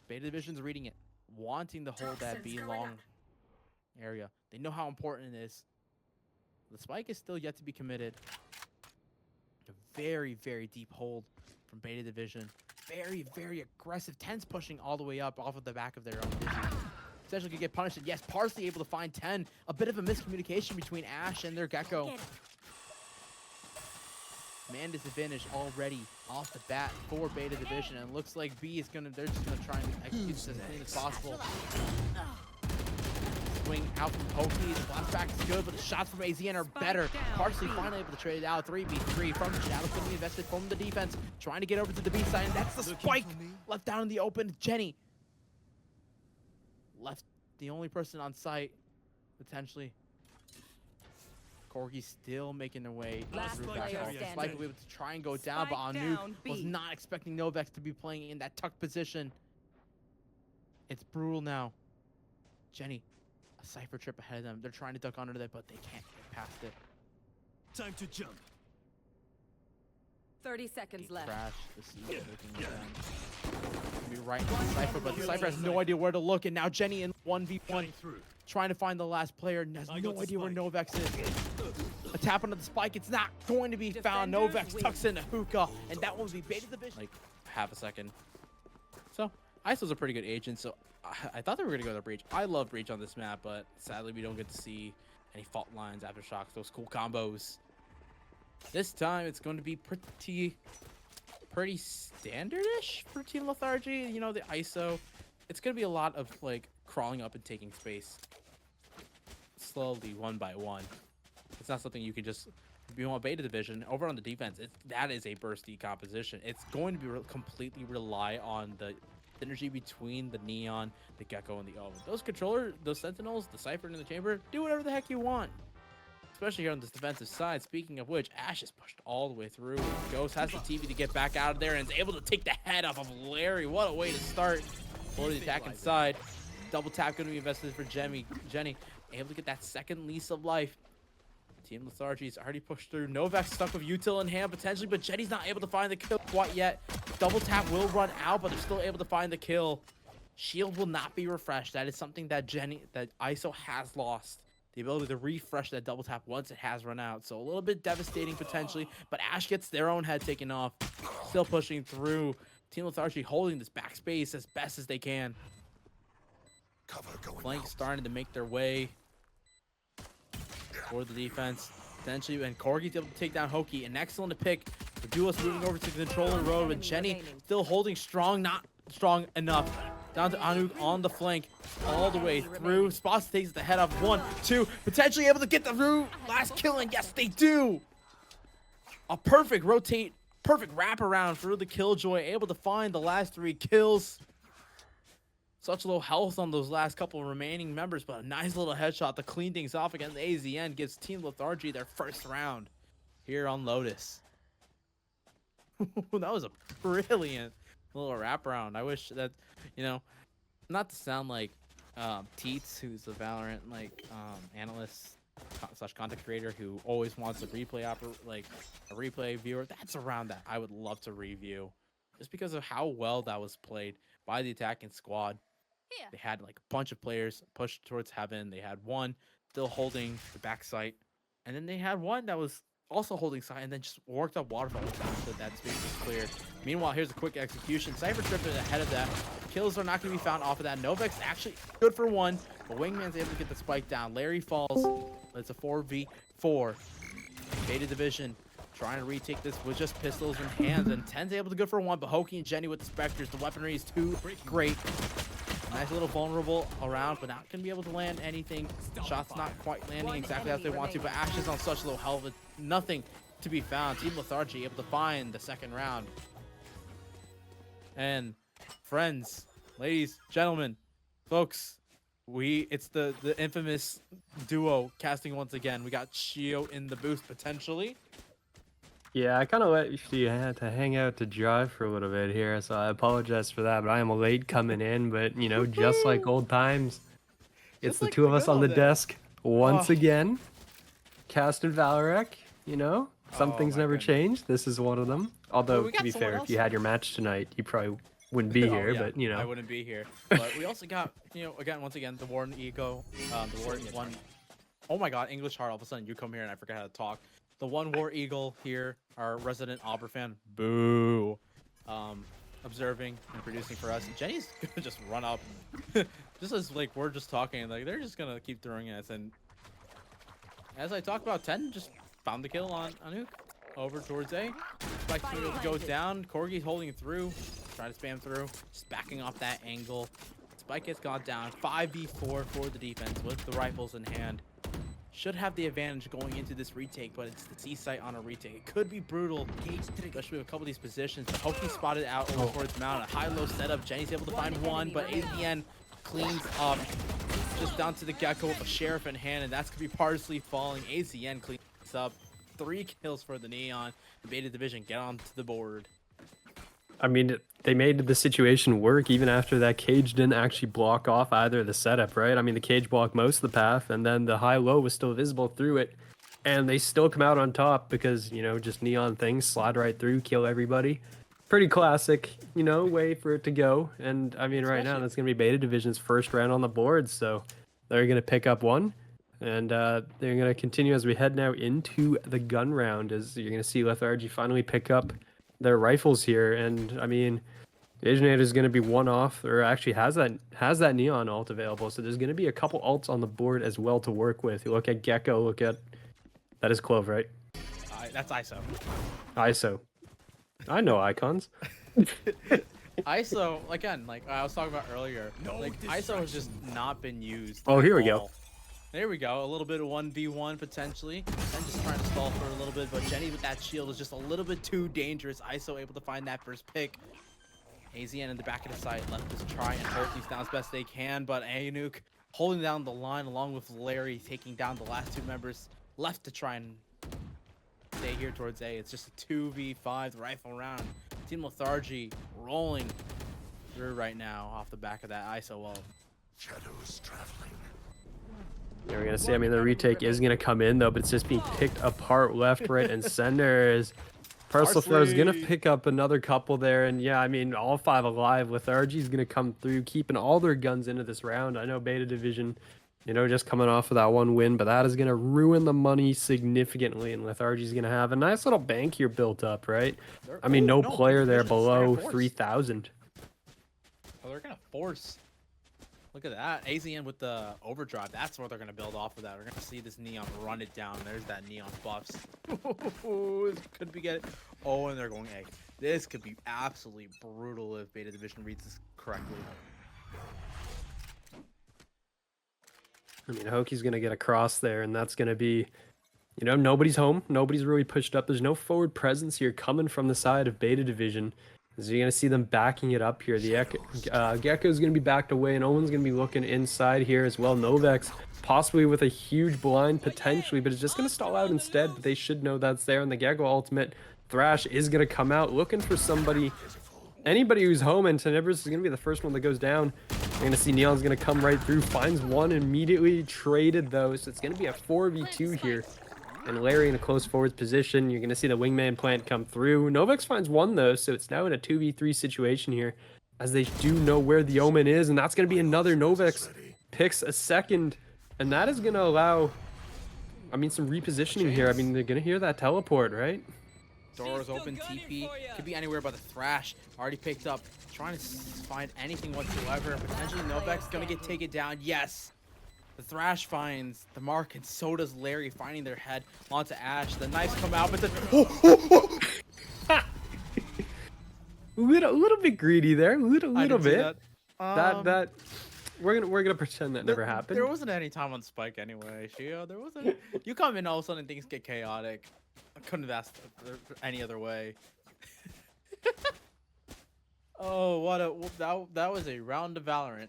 Beta Division's reading it. Wanting to hold that B long area. They know how important it is. The spike is still yet to be committed. A very, very deep hold from Beta Division. Very, very aggressive. 10's pushing all the way up off of the back of their own Dizzy. Potentially could get punished. And yes, Parsley able to find 10. A bit of a miscommunication between Ash and their Gecko. Man disadvantage already off the bat for Beta Division. And it looks like B is they're just gonna try and execute this as clean as possible. Swing out from Pokey. The blast back is good, but the shots from AZN are better. Parsley finally able to trade it out. 3v3 from the shadow. Couldn't be invested from the defense. Trying to get over to the B side, and that's the spike left down in the open. Jenny left the only person on site, potentially. Corgi still making their way through back hole. Spike will be able to try and go down, but Anu was not expecting Novex to be playing in that tuck position. It's brutal now. Jenny, a Cypher trip ahead of them. They're trying to duck under that, but they can't get past it. Time to jump. 30 seconds left. Crash the siege looking down. Be right in the Cypher, but the Cypher has no idea where to look, and now Jenny in 1v1 trying to find the last player and has no idea where Novex is. A tap onto the spike, it's not going to be found. Novex tucks in a hookah, and that one will be Beta Division. Like half a second. So ISO's a pretty good agent, so I thought they were gonna go to Breach. I love Breach on this map, but sadly we don't get to see any fault lines, aftershocks, those cool combos. This time it's going to be pretty standard-ish for Team Lethargy. You know, the ISO. It's going to be a lot of like crawling up and taking space slowly, one by one. It's not something you can just. If you want Beta Division over on the defense, that is a bursty composition. It's going to be completely rely on the synergy between the Neon, the Gecko, and the Omen. Those controllers, those Sentinels, the Cypher in the chamber, do whatever the heck you want. Especially here on this defensive side. Speaking of which, Ash is pushed all the way through. Ghost has the TV to get back out of there and is able to take the head off of Larry. What a way to start for the attacking side. Double tap going to be invested for Jenny. Able to get that second lease of life. Team Lethargy is already pushed through. Novex stuck with util in hand potentially, but Jenny's not able to find the kill quite yet. Double tap will run out, but they're still able to find the kill. Shield will not be refreshed. That is something that ISO has lost. The ability to refresh that double tap once it has run out. So a little bit devastating potentially, but Ash gets their own head taken off. Still pushing through. Team Lethargy holding this backspace as best as they can. Flank starting to make their way for the defense. Potentially, and Corgi's able to take down Hoki. An excellent pick. The duelist moving over to the controller road, and Jenny still holding strong, not strong enough. Down to Anu on the flank, all the way through. Spots takes the head off. 1, 2, potentially able to get the last kill, and yes, they do. A perfect rotate, perfect wraparound through the Killjoy, able to find the last 3 kills. Such low health on those last couple remaining members, but a nice little headshot to clean things off against the AZN gives Team Lethargy their first round here on Lotus. That was a brilliant little wraparound. I wish that, you know, not to sound like Teets, who's a Valorant analyst / content creator who always wants a replay a replay viewer. That's a round that I would love to review, just because of how well that was played by the attacking squad. They had like a bunch of players pushed towards heaven. They had one still holding the back site, and then they had one that was also holding site and then just worked up waterfall so that space was cleared. Meanwhile, here's a quick execution. Cypher tripped ahead of that. Kills are not going to be found off of that. Novex actually good for 1, but Wingman's able to get the spike down. Larry falls. It's a 4v4. Beta Division trying to retake this with just pistols in hands, and 10's able to go for 1, but Hoki and Jenny with the Spectres. The weaponry is too great. Nice little vulnerable around, but not going to be able to land anything. Shots not quite landing exactly as they want to, but Ash is on such low health with nothing to be found. Team Lethargy able to find the second round. And friends, ladies, gentlemen, folks, it's the infamous duo casting once again. We got Shio in the booth potentially. Yeah, I kind of let you had to hang out to dry for a little bit here, so I apologize for that. But I am late coming in, but you know, just like old times, it's Just the like two of the us good on the old days. desk once Oh. again, casting ValoRec. You know, some Oh things my never goodness. change. This is one of them. Although, we to got be someone fair, else. if you had your match tonight, you probably wouldn't be Oh, here. yeah, But you I know, wouldn't be here. But we also got, once again, the Warden Ego, the Warden one. Oh my God, English Heart! All of a sudden, you come here and I forget how to talk. The one War Eagle here, our resident Auber fan. Boo. Observing and producing for us. Jenny's gonna just run up, just as like we're just talking. Like they're just gonna keep throwing at us. And as I talked about, 10 just found the kill on Nuke. Over towards A. Spike goes down. Corgi's holding through. Trying to spam through. Just backing off that angle. Spike gets gone down. 5v4 for the defense with the rifles in hand. Should have the advantage going into this retake, but it's the C site on a retake. It could be brutal, especially with a couple of these positions. But Hoki spotted out over towards Mount. A high-low setup. Jenny's able to find one, but AZN cleans up. Just down to the Gecko with a Sheriff in hand, and that's going to be Parsley falling. AZN cleans up. 3 kills for the Neon. The Beta Division get onto the board. I mean, they made the situation work even after that cage didn't actually block off either of the setup, right? I mean, the cage blocked most of the path, and then the high-low was still visible through it, and they still come out on top because, you know, just Neon things, slide right through, kill everybody. Pretty classic, you know, way for it to go. And, I mean, right now, that's going to be Beta Division's first round on the board, so they're going to pick up one. And they're going to continue as we head now into the gun round, as you're going to see Lethargy finally pick up their rifles here. And I mean, Aginator is going to be one off, or actually has that Neon ult available. So there's going to be a couple ults on the board as well to work with. You look at Gecko, look at, that is Clove, right? That's ISO. ISO. I know icons. ISO, again, like I was talking about earlier, like ISO has just not been used. Oh, here we all. go. There we go. A little bit of 1v1 potentially. And just trying to stall for a little bit. But Jenny with that shield is just a little bit too dangerous. ISO able to find that first pick. AZN in the back of the site left to try and hold these down as best they can. But Anuke holding down the line along with Larry taking down the last 2 members left to try and stay here towards A. It's just a 2v5 rifle round. Team Lethargy rolling through right now off the back of that ISO wall. Shadows traveling. Yeah, we're gonna see. I mean, the retake is gonna come in though, but it's just being picked apart left, right, and center. As Parsley is gonna pick up another couple there, and yeah, I mean, all 5 alive. Lethargy's gonna come through, keeping all their guns into this round. I know Beta Division, you know, just coming off of that 1 win, but that is gonna ruin the money significantly, and Lethargy's gonna have a nice little bank here built up, right? I mean, no player there below 3,000. Oh, they're gonna force. Look at that. AZN with the overdrive. That's what they're going to build off of that. We're going to see this Neon run it down. There's that Neon buffs. This could be getting... Oh, and they're going A. This could be absolutely brutal if Beta Division reads this correctly. I mean, Hoki's going to get across there, and that's going to be, you know, nobody's home. Nobody's really pushed up. There's no forward presence here coming from the side of Beta Division. So you're going to see them backing it up here. The Gecko's going to be backed away, and Owen's going to be looking inside here as well. Novex possibly with a huge blind potentially, but it's just going to stall out instead. But they should know that's there, and the Gecko ultimate Thrash is going to come out looking for somebody. Anybody who's home, and Tenebris is going to be the first one that goes down. You're going to see Neon's going to come right through, finds one immediately, traded though, so it's going to be a 4v2 here. And Larry in a close forwards position. You're going to see the wingman plant come through. Novex finds one though, so it's now in a 2v3 situation here, as they do know where the Omen is, and that's going to be another Novex picks a second, and that is going to allow, I mean, some repositioning here. I mean, they're going to hear that teleport, right? Doors open, TP, could be anywhere but the Thrash. Already picked up, trying to find anything whatsoever. Potentially Novex gonna get taken down, yes! The Thrash finds the mark, and so does Larry, finding their head onto Ash. The knives come out, but the... little bit greedy there, little bit. That. We're gonna pretend that never happened. There wasn't any time on Spike anyway, Shio. There wasn't. You come in, all of a sudden things get chaotic. I couldn't have asked any other way. Oh, that was a round of Valorant.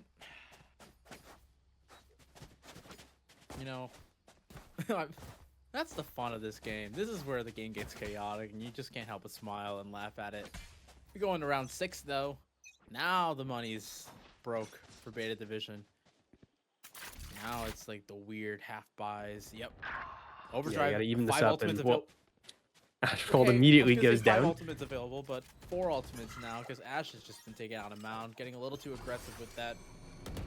You know, that's the fun of this game. This is where the game gets chaotic, and you just can't help but smile and laugh at it. We're going to round 6 though. Now the money's broke for Beta Division. Now it's like the weird half buys. Yep. Overdrive. gotta even this 5 up, ultimates and well, available. Ashfold Okay, immediately I was gonna goes say 5 down. ultimates available, but 4 ultimates now because Ash has just been taken out of mound, getting a little too aggressive with that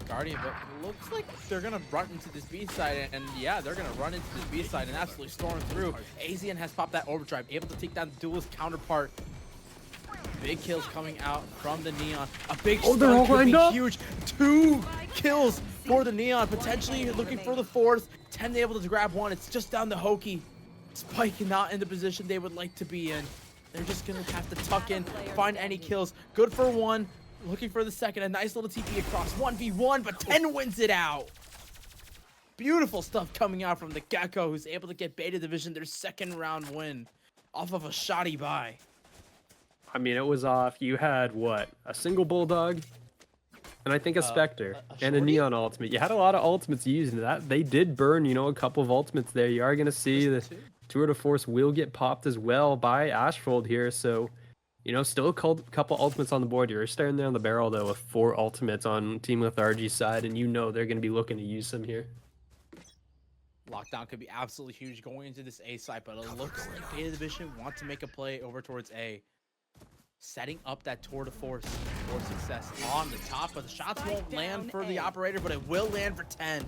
Guardian. But it looks like they're gonna run into this B side, and yeah, they're gonna run into this B side and absolutely storm through. AZN has popped that overdrive, able to take down the duelist counterpart. Big kills coming out from the Neon. A big they're all stun could lined be up. huge. 2 kills for the Neon, potentially looking for the 4th. 10 able to grab 1. It's just down to Hoki. Spike not in the position they would like to be in. They're just gonna have to tuck in, find any kills. Good for 1, looking for the 2nd. A nice little TP across 1v1, but 10 wins it out. Beautiful stuff coming out from the Gecko, who's able to get Beta Division their 2nd round win off of a shoddy buy. I mean, it was off. You had what? A single Bulldog, and I think a Spectre, and a Shorty? Neon ultimate. You had a lot of ultimates used, and that they did burn, you know, a couple of ultimates there. You are gonna see the Just 2. Tour de Force will get popped as well by Ashfold here. So, you know, still a couple ultimates on the board. You're staring there on the barrel though with 4 ultimates on Team Lethargy's side, and you know they're gonna be looking to use them here. Lockdown could be absolutely huge going into this A side, but it looks like Beta Division want to make a play over towards A. Setting up that tour de force for success on the top, but the shots won't land for the operator, but it will land for 10.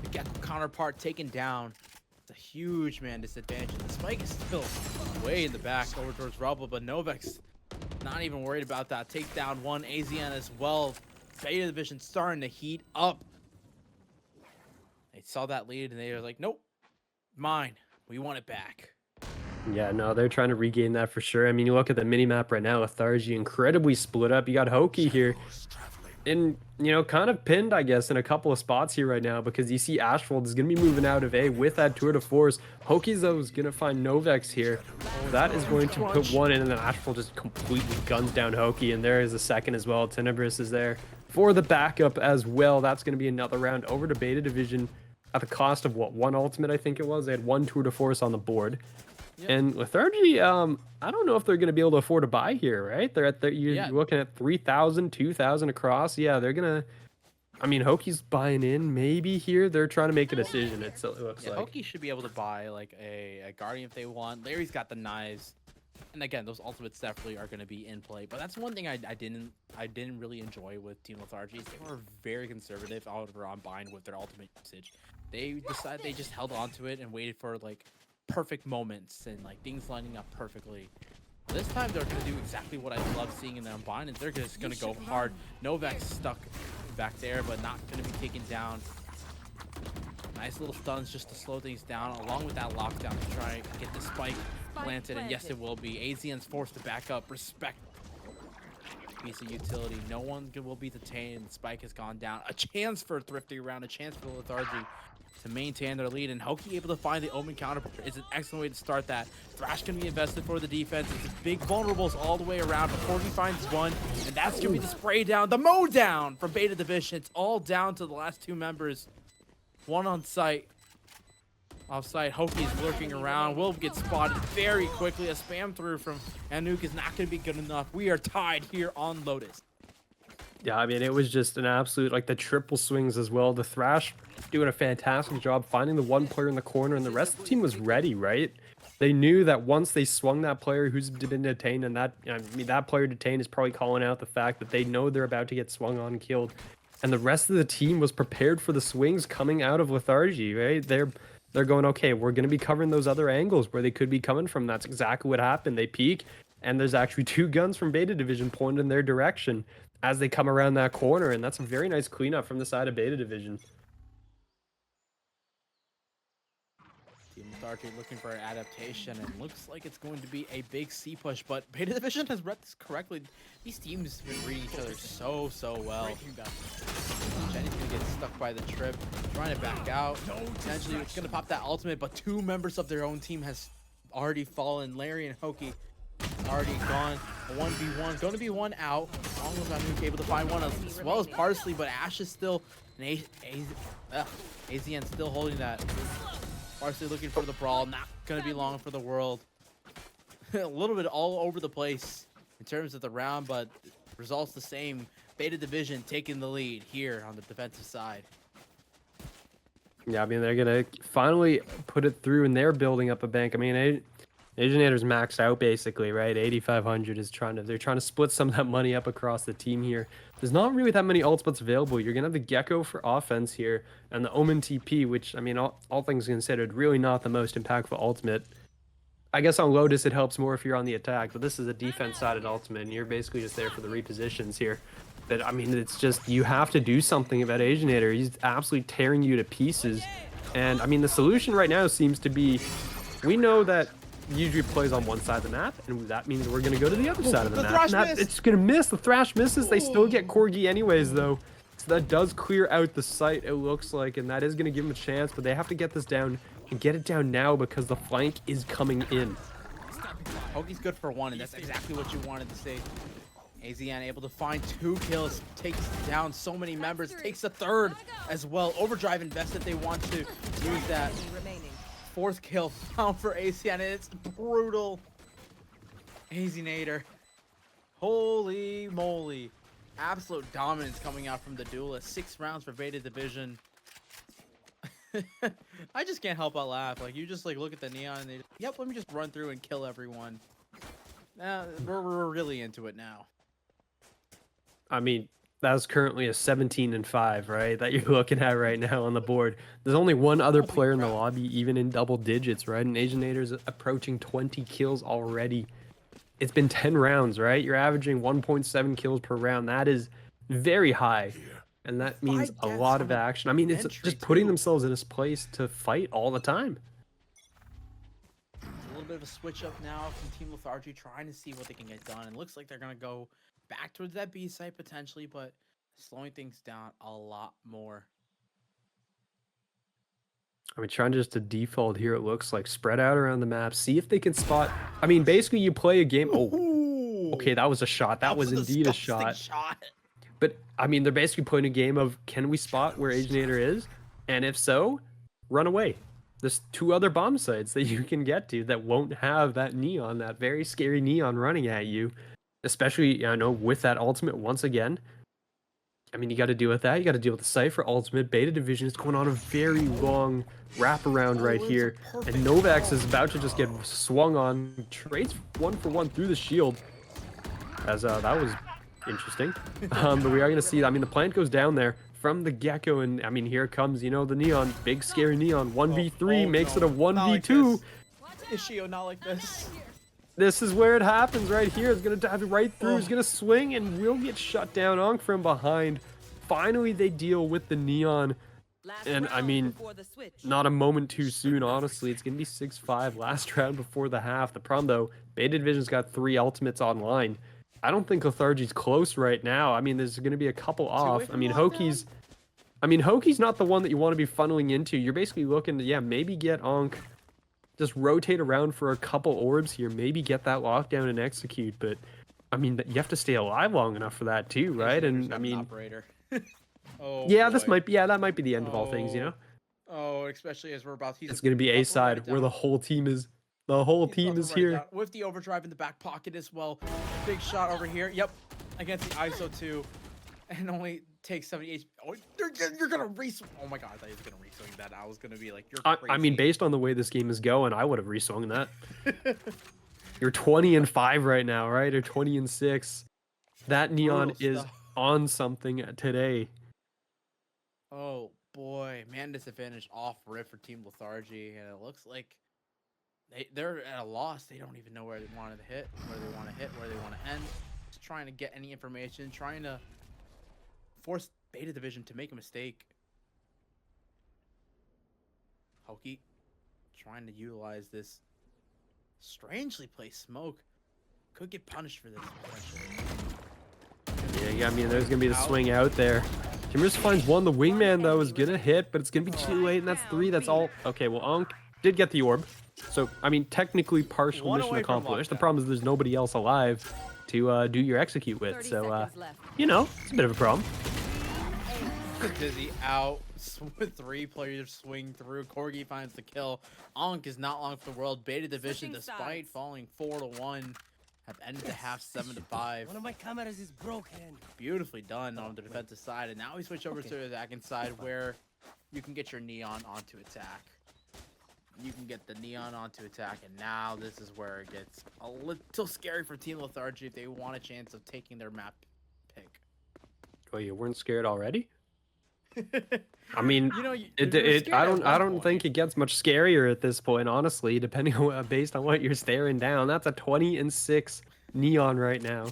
The Gecko counterpart taken down. It's a huge man disadvantage. The spike is still way in the back over towards Rubble, but Novek's not even worried about that. Take down 1. AZN as well. Beta Division starting to heat up. They saw that lead and they were like, nope, mine. We want it back. Yeah, no, they're trying to regain that for sure. I mean, you look at the mini map right now, Lethargy incredibly split up. You got Hoki here, and you know, kind of pinned, I guess, in a couple of spots here right now because you see Ashfold is going to be moving out of A with that tour de force. Hoki's though is going to find Novex here. That is going to put 1 in, and then Ashfold just completely guns down Hoki, and there is a 2nd as well. Tenebris is there for the backup as well. That's going to be another round over to Beta Division at the cost of what, 1 ultimate, I think it was. They had 1 tour de force on the board. Yep. And Lethargy, I don't know if they're going to be able to afford to buy here, right? They're at you're looking at 3,000, 2,000 across. Yeah, they're gonna. I mean, Hoki's buying in maybe here. They're trying to make a decision. It looks like. Hoki should be able to buy like a Guardian if they want. Larry's got the knives, and again, those ultimates definitely are going to be in play. But that's one thing I didn't really enjoy with Team Lethargy. They were very conservative on buying with their ultimate usage. They just held on to it and waited for like perfect moments and like things lining up perfectly. This time they're gonna do exactly what I love seeing in them bind, and they're just gonna go hard. Novak's stuck back there, but not gonna be taken down. Nice little stuns just to slow things down, along with that lockdown to try and get the spike planted, and yes, it will be. AZN's forced to back up. Respect. Piece of utility. No one will be detained. The spike has gone down. A chance for a thrifty round, a chance for Lethargy to maintain their lead, and Hoki able to find the open counter is an excellent way to start that. Thrash can be invested for the defense. It's big vulnerables all the way around before he finds 1, and that's gonna be the spray down, the mow down from Beta Division. It's all down to the last 2 members. 1 on site. Offside, Hoki is lurking around. Will get spotted very quickly. A spam through from Anouk is not gonna be good enough. We are tied here on Lotus. Yeah, I mean, it was just an absolute, like, the triple swings as well. The Thrash doing a fantastic job finding the 1 player in the corner, and the rest of the team was ready, right? They knew that once they swung that player who's been detained, and that, I mean, that player detained is probably calling out the fact that they know they're about to get swung on and killed. And the rest of the team was prepared for the swings coming out of Lethargy, right? They're going, okay, we're going to be covering those other angles where they could be coming from. That's exactly what happened. They peek, and there's actually 2 guns from Beta Division pointed in their direction as they come around that corner, and that's a very nice cleanup from the side of Beta Division. Team Lethargy looking for an adaptation, and looks like it's going to be a big C push, but Beta Division has read this correctly. These teams read each other so well. Jenny's gonna get stuck by the trip, trying to back out. Potentially it's gonna pop that ultimate, but 2 members of their own team has already fallen. Larry and Hoki already gone. A 1v1, going to be one out. Long was not able to find one as well as Parsley, but Ash is still, and AZN still holding that. Parsley looking for the brawl, not going to be long for the world. A little bit all over the place in terms of the round, but results the same. Beta Division taking the lead here on the defensive side. Yeah, I mean, they're going to finally put it through, and they're building up a bank. I mean, Aginator's maxed out basically, right? 8,500 is they're trying to split some of that money up across the team here. There's not really that many ultimates available. You're going to have the Gecko for offense here, and the Omen TP, which, I mean, all things considered, really not the most impactful ultimate. I guess on Lotus it helps more if you're on the attack, but this is a defense-sided ultimate, and you're basically just there for the repositions here. But, I mean, it's just, you have to do something about Aginator. He's absolutely tearing you to pieces. And, I mean, the solution right now seems to be, we know that usually plays on one side of the map, and that means we're going to go to the other side of the map. It's going to miss. The Thrash misses. They still get Corgi anyways, though. So that does clear out the site, it looks like, and that is going to give them a chance, but they have to get this down and get it down now because the flank is coming in. Hoki's good for one, and that's exactly what you wanted to see. AZN able to find 2 kills, takes down so many members, takes a 3rd as well. Overdrive invested, they want to use that. 4th kill found for AZN, and it's brutal. AZNator. Holy moly. Absolute dominance coming out from the duelist. 6 rounds for Beta Division. I just can't help but laugh. Like, you just like look at the neon and they just, yep, let me just run through and kill everyone. We're really into it now. I mean, that's currently a 17-5, right? That you're looking at right now on the board. There's only one other player in the lobby, even in double digits, right? And Aginator's approaching 20 kills already. It's been 10 rounds, right? You're averaging 1.7 kills per round. That is very high. And that means a lot of action. I mean, it's just putting themselves in this place to fight all the time. A little bit of a switch up now from Team Lethargy, trying to see what they can get done. And it looks like they're going to go back towards that B site potentially, but slowing things down a lot more. I mean, trying just to default here, it looks like. Spread out around the map. See if they can spot. I mean, basically, you play a game. Oh, okay, that was a shot. That was indeed a shot. But, I mean, they're basically playing a game of, can we spot where Aginator is? And if so, run away. There's 2 other bomb sites that you can get to that won't have that neon, that very scary neon running at you. Especially, I know, with that ultimate once again. I mean, you got to deal with that. You got to deal with the Cypher ultimate. Beta Division is going on a very long wraparound right here. And Novax is about to just get swung on. Trades 1-for-1 through the shield. As that was interesting. But we are going to see, I mean, the plant goes down there from the Gecko. And, I mean, here comes, you know, the neon. Big, scary neon. 1v3 makes it a 1v2. Ishio, not like this. This is where it happens right here. It's going to dive right through. He's going to swing and will get shut down. Onk from behind. Finally, they deal with the neon. And, I mean, not a moment too soon, honestly. It's going to be 6-5 last round before the half. The problem, though, Beta Division's got 3 ultimates online. I don't think Lethargy's close right now. I mean, there's going to be a couple off. I mean, Hoki's not the one that you want to be funneling into. You're basically looking to, yeah, maybe get Onk. Just rotate around for a couple orbs here, maybe get that lockdown and execute. But I mean, you have to stay alive long enough for that too, right? And I mean, operator. Oh, yeah, boy. this might be, yeah, that might be the end of all things, you know. Oh, especially as we're about to. It's gonna be A side where the whole team is. The whole team is here with the overdrive in the back pocket as well. Big shot over here. Yep, against the ISO 2, and only takes 78. Oh, you're gonna reswing. Oh my god, I thought you were gonna reswing that. I was gonna be like, you're crazy. I mean, based on the way this game is going, I would have reswung that. You're 20-5 right now, right? Or 20-6. That neon is on something today. Oh boy, man, disadvantage off rip for Team Lethargy, and it looks like they're at a loss. They don't even know where they wanted to hit, where they want to hit, where they want to end. Just trying to get any information, trying to force Beta Division to make a mistake. Hoki trying to utilize this strangely placed smoke. Could get punished for this potentially. Yeah, I mean, there's gonna be the swing out there. Timurus finds one. The wingman though is gonna hit, but it's gonna be too late, and that's 3. That's all. Okay, well, Onk did get the orb. So, I mean, technically partial One mission away from accomplished. The lockdown. problem is there's nobody else alive to do your execute 30 with. So, seconds left. you know, it's a bit of a problem. Dizzy out. 3 players swing through. Corgi finds the kill. Ankh is not long for the world. Beta Division, Switching despite sides. falling 4-1, have ended the half 7-5. One of my cameras is broken. Beautifully done on the defensive side. And now we switch over to the attacking side where you can get your Neon onto attack. You can get the Neon onto attack. And now this is where it gets a little scary for Team Lethargy if they want a chance of taking their map pick. Oh, you weren't scared already? I mean, You know, I don't think it gets much scarier at this point, honestly, depending on based on what you're staring down. That's a 20-6 Neon right now.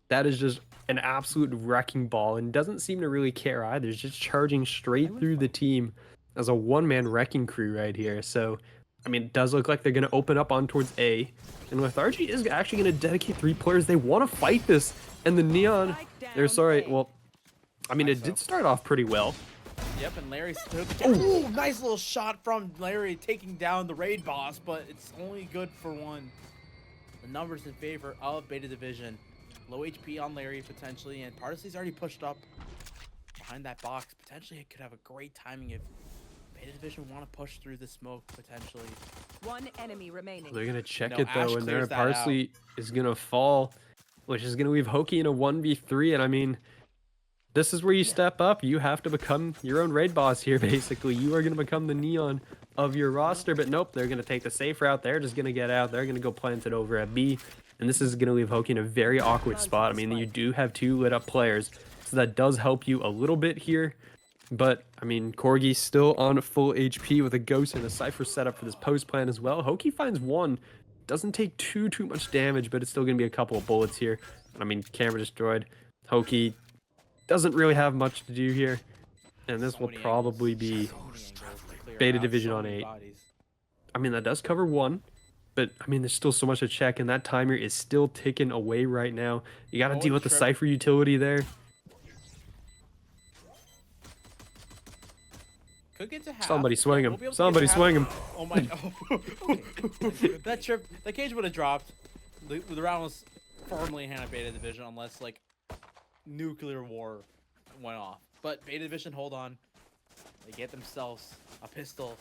That is just an absolute wrecking ball and doesn't seem to really care either. It's just charging straight through the team as a one-man wrecking crew right here. So, I mean, it does look like they're going to open up on towards A. And Lethargy is actually going to dedicate 3 players. They want to fight this. And the Neon, they're sorry, well, I mean, it did start off pretty well. Yep, and Larry stood the Ooh, nice little shot from Larry taking down the raid boss, but it's only good for 1. The numbers in favor of Beta Division. Low HP on Larry potentially, and Parsley's already pushed up behind that box. Potentially it could have a great timing if Beta Division want to push through the smoke potentially. 1 enemy remaining. They're going to check No, it though, Ash and their clears that Parsley is going to fall, which is going to leave Hoki in a 1v3. And I mean, this is where you step up. You have to become your own raid boss here, basically. You are going to become the Neon of your roster. But nope, they're going to take the safe route. They're just going to get out. They're going to go plant it over at B. And this is going to leave Hoki in a very awkward spot. I mean, you do have 2 lit up players, so that does help you a little bit here. But, I mean, Corgi's still on full HP with a Ghost and a Cypher setup for this post plan as well. Hoki finds 1. Doesn't take too much damage, but it's still going to be a couple of bullets here. I mean, camera destroyed. Hoki doesn't really have much to do here, and this will probably be Beta Division on 8. I mean, that does cover 1, but I mean, there's still so much to check, and that timer is still ticking away right now. You got to deal with the Cypher utility there. Could get to half. Somebody swing him. We'll Somebody swing him. Oh my! That trip, the cage would have dropped. The round was firmly in hand of Beta Division, unless like nuclear war went off. But Beta Division, hold on. They get themselves a pistol.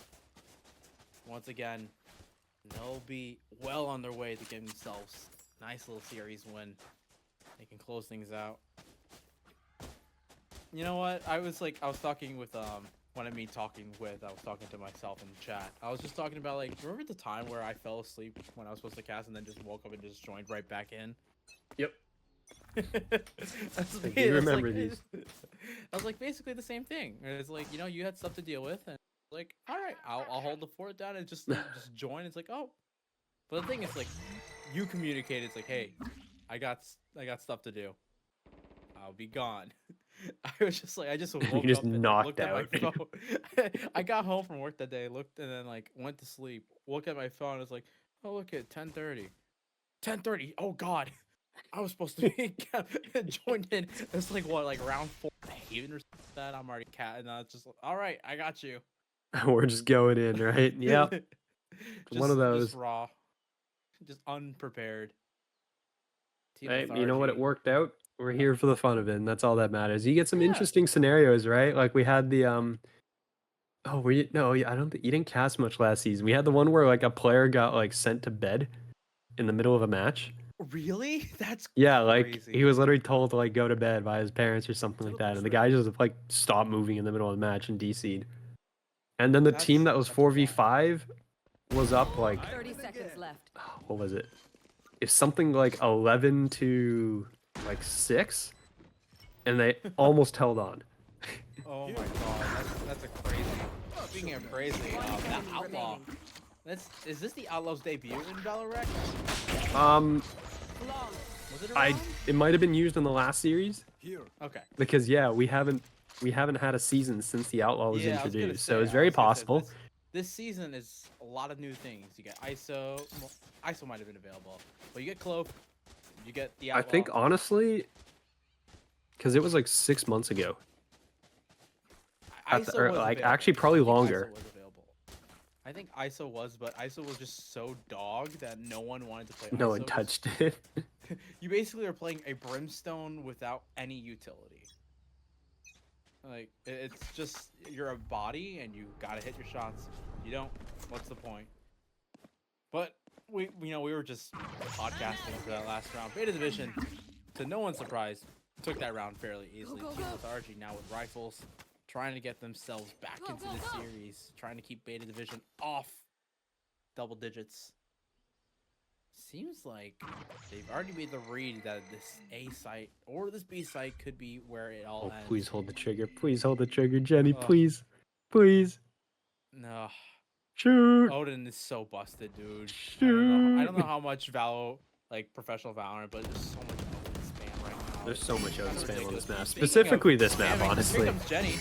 Once again, they'll be well on their way to getting themselves a nice little series win. They can close things out. You know what? I was talking with when I mean talking with, I was talking to myself in the chat. I was just talking about like, remember the time where I fell asleep when I was supposed to cast and then just woke up and just joined right back in? Yep. I do remember these. I was like basically the same thing. It's like, you know, you had stuff to deal with, and like, all right, I'll hold the fort down and just join. It's like, oh, but the thing is, like, you communicate. It's like, hey, I got stuff to do. I'll be gone. I was just like, I just woke You just up and knocked looked at out. my phone. I got home from work that day, looked, and then like went to sleep. Looked at my phone. It's like, oh, look at 10:30. 10:30. Oh God. I was supposed to be joined in. It's like what, like round 4 Haven or something like that. I'm already and it's just all right. I got you. We're just going in, right? Yep. One of those. Just raw, just unprepared. Team Hey, you know what? It Lethargy. worked out. We're here for the fun of it, and that's all that matters. You get some interesting scenarios, right? Like we had the Oh, were you? No, I don't think you didn't cast much last season. We had the one where like a player got like sent to bed in the middle of a match. Really? That's Yeah, like crazy. he was literally told to like go to bed by his parents or something like that, and the guy just like stopped moving in the middle of the match and DC'd. And then the team that was 4v5 was up like 30 seconds left. what was it? It's something like 11 to like 6, and they almost held on. Oh my god, that's a crazy. Speaking of crazy, that outlaw. Is this the Outlaw's debut in ValoRec? Was it around? It might have been used in the last series Okay. because yeah, we haven't had a season since the Outlaw was Yeah, I was gonna introduced, say, so it's I very was gonna say, possible. This season is a lot of new things. You get ISO. Well, ISO might have been available, but you get Cloak. You get the I Outlaw. think honestly, because it was like 6 months ago. ISO or, was like, available. actually probably I think longer. ISO was available. I think ISO was, but ISO was just so dog that no one wanted to play No ISO. one touched it. You basically are playing a brimstone without any utility. Like, it's just, you're a body and you gotta hit your shots. You don't, what's the point? But we were just podcasting for that last round. Beta Division, to no one's surprise, took that round fairly easily. Team Lethargy now with rifles, trying to get themselves back into the series, trying to keep Beta Division off double digits. Seems like they've already made the read that this A site or this B site could be where it all ends. Please hold the trigger. Please hold the trigger, Jenny. Ugh. Please. Please. No. Shoot. Odin is so busted, dude. Shoot. I don't know how much professional Valorant, but there's so much Odin spam right now. There's so much Odin spam on ridiculous. this map. Speaking Specifically of this map, spamming, honestly. Here comes Jenny.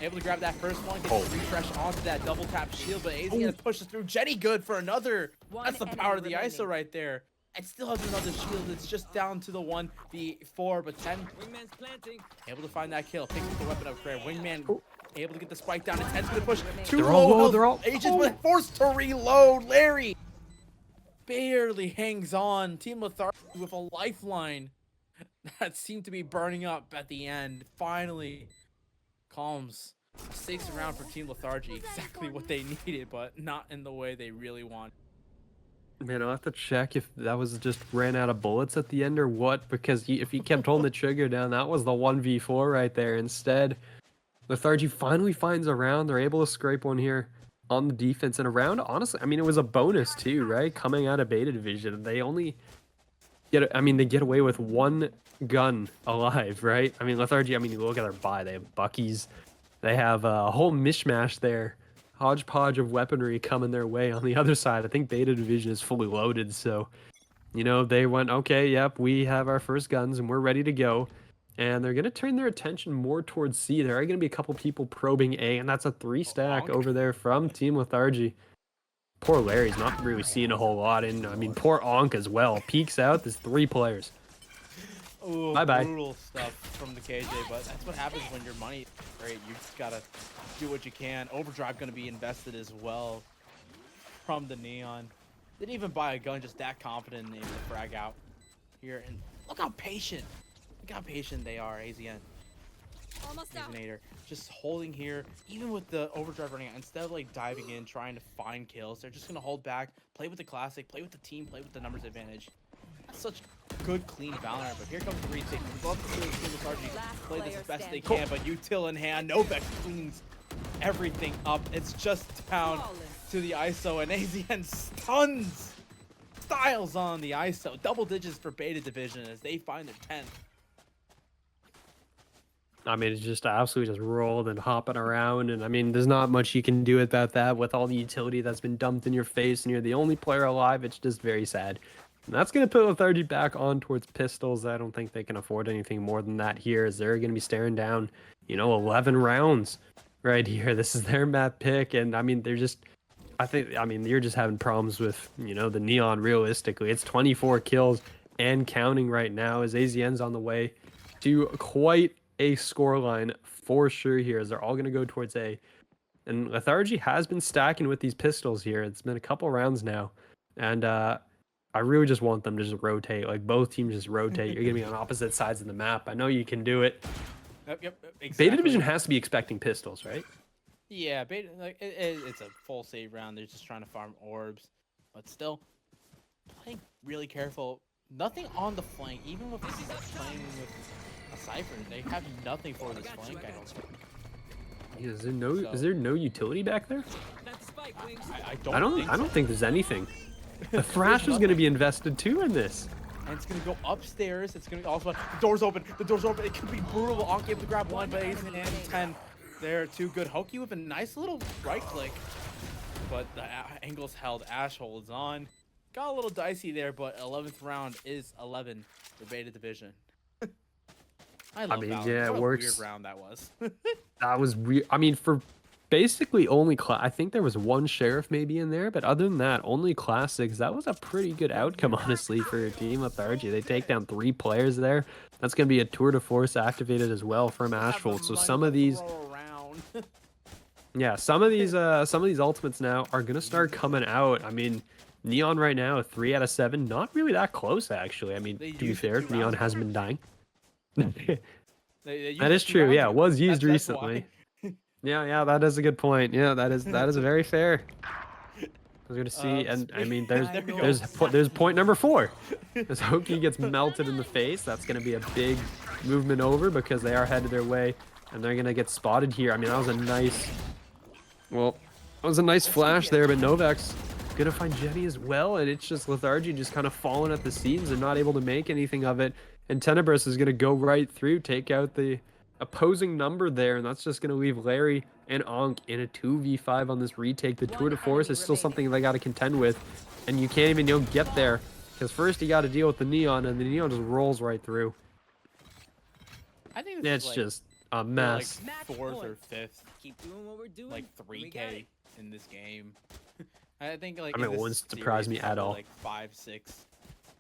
Able to grab that first one, get the refresh onto that double tap shield, but AZ pushes through. Jenny good for another. That's the power of the ISO right there. It still has another shield. It's just down to the 1v4, but 10 Wingman's planting. able to find that kill. Picks up the weapon upgrade. Wingman able to get the spike down. And 10's gonna push. Two They're all low low, they're all- agents, but forced to reload. Larry barely hangs on. Team Lethargy with a lifeline that seemed to be burning up at the end. Finally calms. 6th round for Team Lethargy. Exactly what they needed, but not in the way they really want. Man, I'll have to check if that was just ran out of bullets at the end or what, because if he kept holding the trigger down, that was the 1v4 right there. Instead, Lethargy finally finds a round. They're able to scrape one here on the defense. And a round, honestly, I mean, it was a bonus too, right? Coming out of Beta Division, they only they get away with one gun alive, right? I mean, Lethargy, you look at their buy. They have Buckies. They have a whole mishmash there. Hodgepodge of weaponry coming their way on the other side. I think Beta Division is fully loaded, so they went, okay, yep, we have our first guns and we're ready to go. And they're gonna turn their attention more towards C. There are gonna be a couple people probing A, and that's a 3-stack over there from Team Lethargy. Poor Larry's not really seeing a whole lot, and poor Onk as well. Peeks out. There's 3 players. Ooh, Bye-bye. Brutal stuff from the KJ, but that's what happens when your money is great. You just gotta do what you can. Overdrive gonna be invested as well from the Neon. Didn't even buy a gun, just that confident and able to frag out here. And look how patient they are, AZN. Almost out. Resonator. Just holding here, even with the overdrive running out, instead of like diving in, trying to find kills, they're just gonna hold back, play with the classic, play with the team, play with the numbers advantage. That's such good, clean Valorant, but here comes the retake. We'd love to see Team Lethargy play this as best they can, but util in hand, Novek cleans everything up. It's just down to the ISO, and AZN stuns Styles on the ISO. Double digits for Beta Division as they find their 10th. It's just absolutely just rolled and hopping around, and there's not much you can do about that with all the utility that's been dumped in your face, and you're the only player alive. It's just very sad. And that's going to put Lethargy back on towards pistols. I don't think they can afford anything more than that here, as they're going to be staring down, 11 rounds right here. This is their map pick, and they're just, you're just having problems with, the Neon realistically. It's 24 kills and counting right now as AZN's on the way to quite a scoreline for sure here, as they're all going to go towards A. And Lethargy has been stacking with these pistols here. It's been a couple rounds now, and I really just want them to just rotate. Like, both teams just rotate. You're going to be on opposite sides of the map. I know you can do it. Yep, exactly. Beta Division has to be expecting pistols, right? Yeah, Beta, it's a full save round. They're just trying to farm orbs, but still playing really careful. Nothing on the flank, even with playing with a Cypher. They have nothing for this flank, I don't think. Is there no utility back there? I don't think there's anything. The Thrash is going to be invested too in this. And it's going to go upstairs. It's going to also... The door's open. The door's open. It could be brutal. Anki able to grab one, but AZ and 10. They're too good. Hoki with a nice little right click. But the angle's held. Ash holds on. Got a little dicey there, but 11th round is 11 for Beta Division. I love Valorant. Yeah, What it a works. weird round that was. That was weird. For basically only I think there was one sheriff maybe in there, but other than that, only classics. That was a pretty good outcome, honestly, for Team Lethargy. They take down 3 players there. That's going to be a tour de force activated as well from Ashfold. So some of these Yeah, some of these ultimates now are gonna start coming out. I mean, Neon right now, 3 out of 7, not really that close actually. I mean, They to be used fair, 2 Neon rounds has ago. been dying. They used That is 2 true. rounds Yeah, it ago. was used That's recently. why. Yeah, that is a good point. Yeah, that is very fair. I was gonna see, and I mean, there we go. there's point number 4. As Hoki gets melted in the face, that's gonna be a big movement over because they are headed their way, and they're gonna get spotted here. I mean, that was a nice, flash there, but Novak's gonna find Jenny as well, and it's just Lethargy just kind of falling at the seams and not able to make anything of it. And Tenebris is gonna go right through, take out the opposing number there, and that's just gonna leave Larry and Ankh in a 2v5 on this retake. The Tour de Force is still something they got to contend with, and you can't even get there because first you got to deal with the Neon, and the Neon just rolls right through. I think this It's is just a like mess. 4th or 5th, Keep doing what we're doing. like We got 3K it. in this game. I think like I mean, in it this wouldn't surprise series, me at probably, all. Like 5, 6,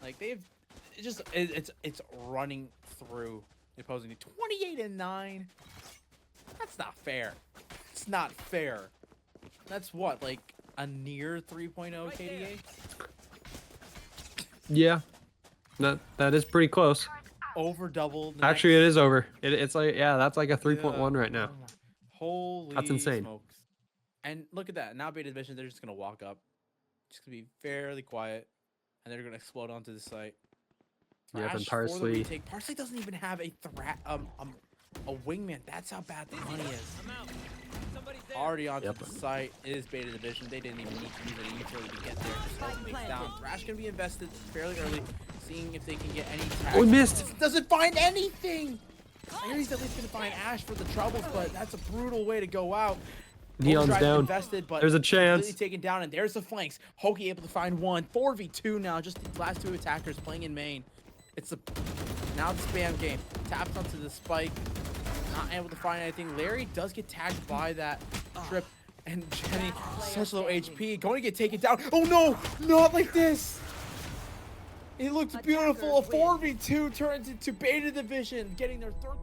like it's running through the opposing team. 28 and 9. That's not fair. It's not fair. That's what, like a near 3.0 KDA. Yeah, that is pretty close. Over double. Actually, it is over. It's like, yeah, that's like a 3.1 right now. Holy That's insane. smokes. And look at that. Now beta division, they're just gonna walk up. Just gonna be fairly quiet, and they're gonna explode onto the site. Yep, and Thrash for the Parsley. retake. Parsley doesn't even have a wingman. That's how bad the money is. I'm out. Somebody's there. Already onto Yep. the site. It is beta division. They didn't even need to use any utility to get there. Just hold things down. Thrash gonna be invested fairly early, seeing if they can get any tags. Oh, he missed. Doesn't find anything. Larry's at least gonna find Ash for the troubles, but that's a brutal way to go out. Neon's Overdrive down. Invested, but There's a completely chance. taken down, and there's the flanks. Hoki able to find one. 4v2 now. Just the last 2 attackers playing in main. It's a now the spam game. Taps onto the spike. Not able to find anything. Larry does get tagged by that trip, and Jenny such low HP, going to get taken down. Oh no, not like this. It looked beautiful. A 4v2 turns into beta division, getting their 3rd.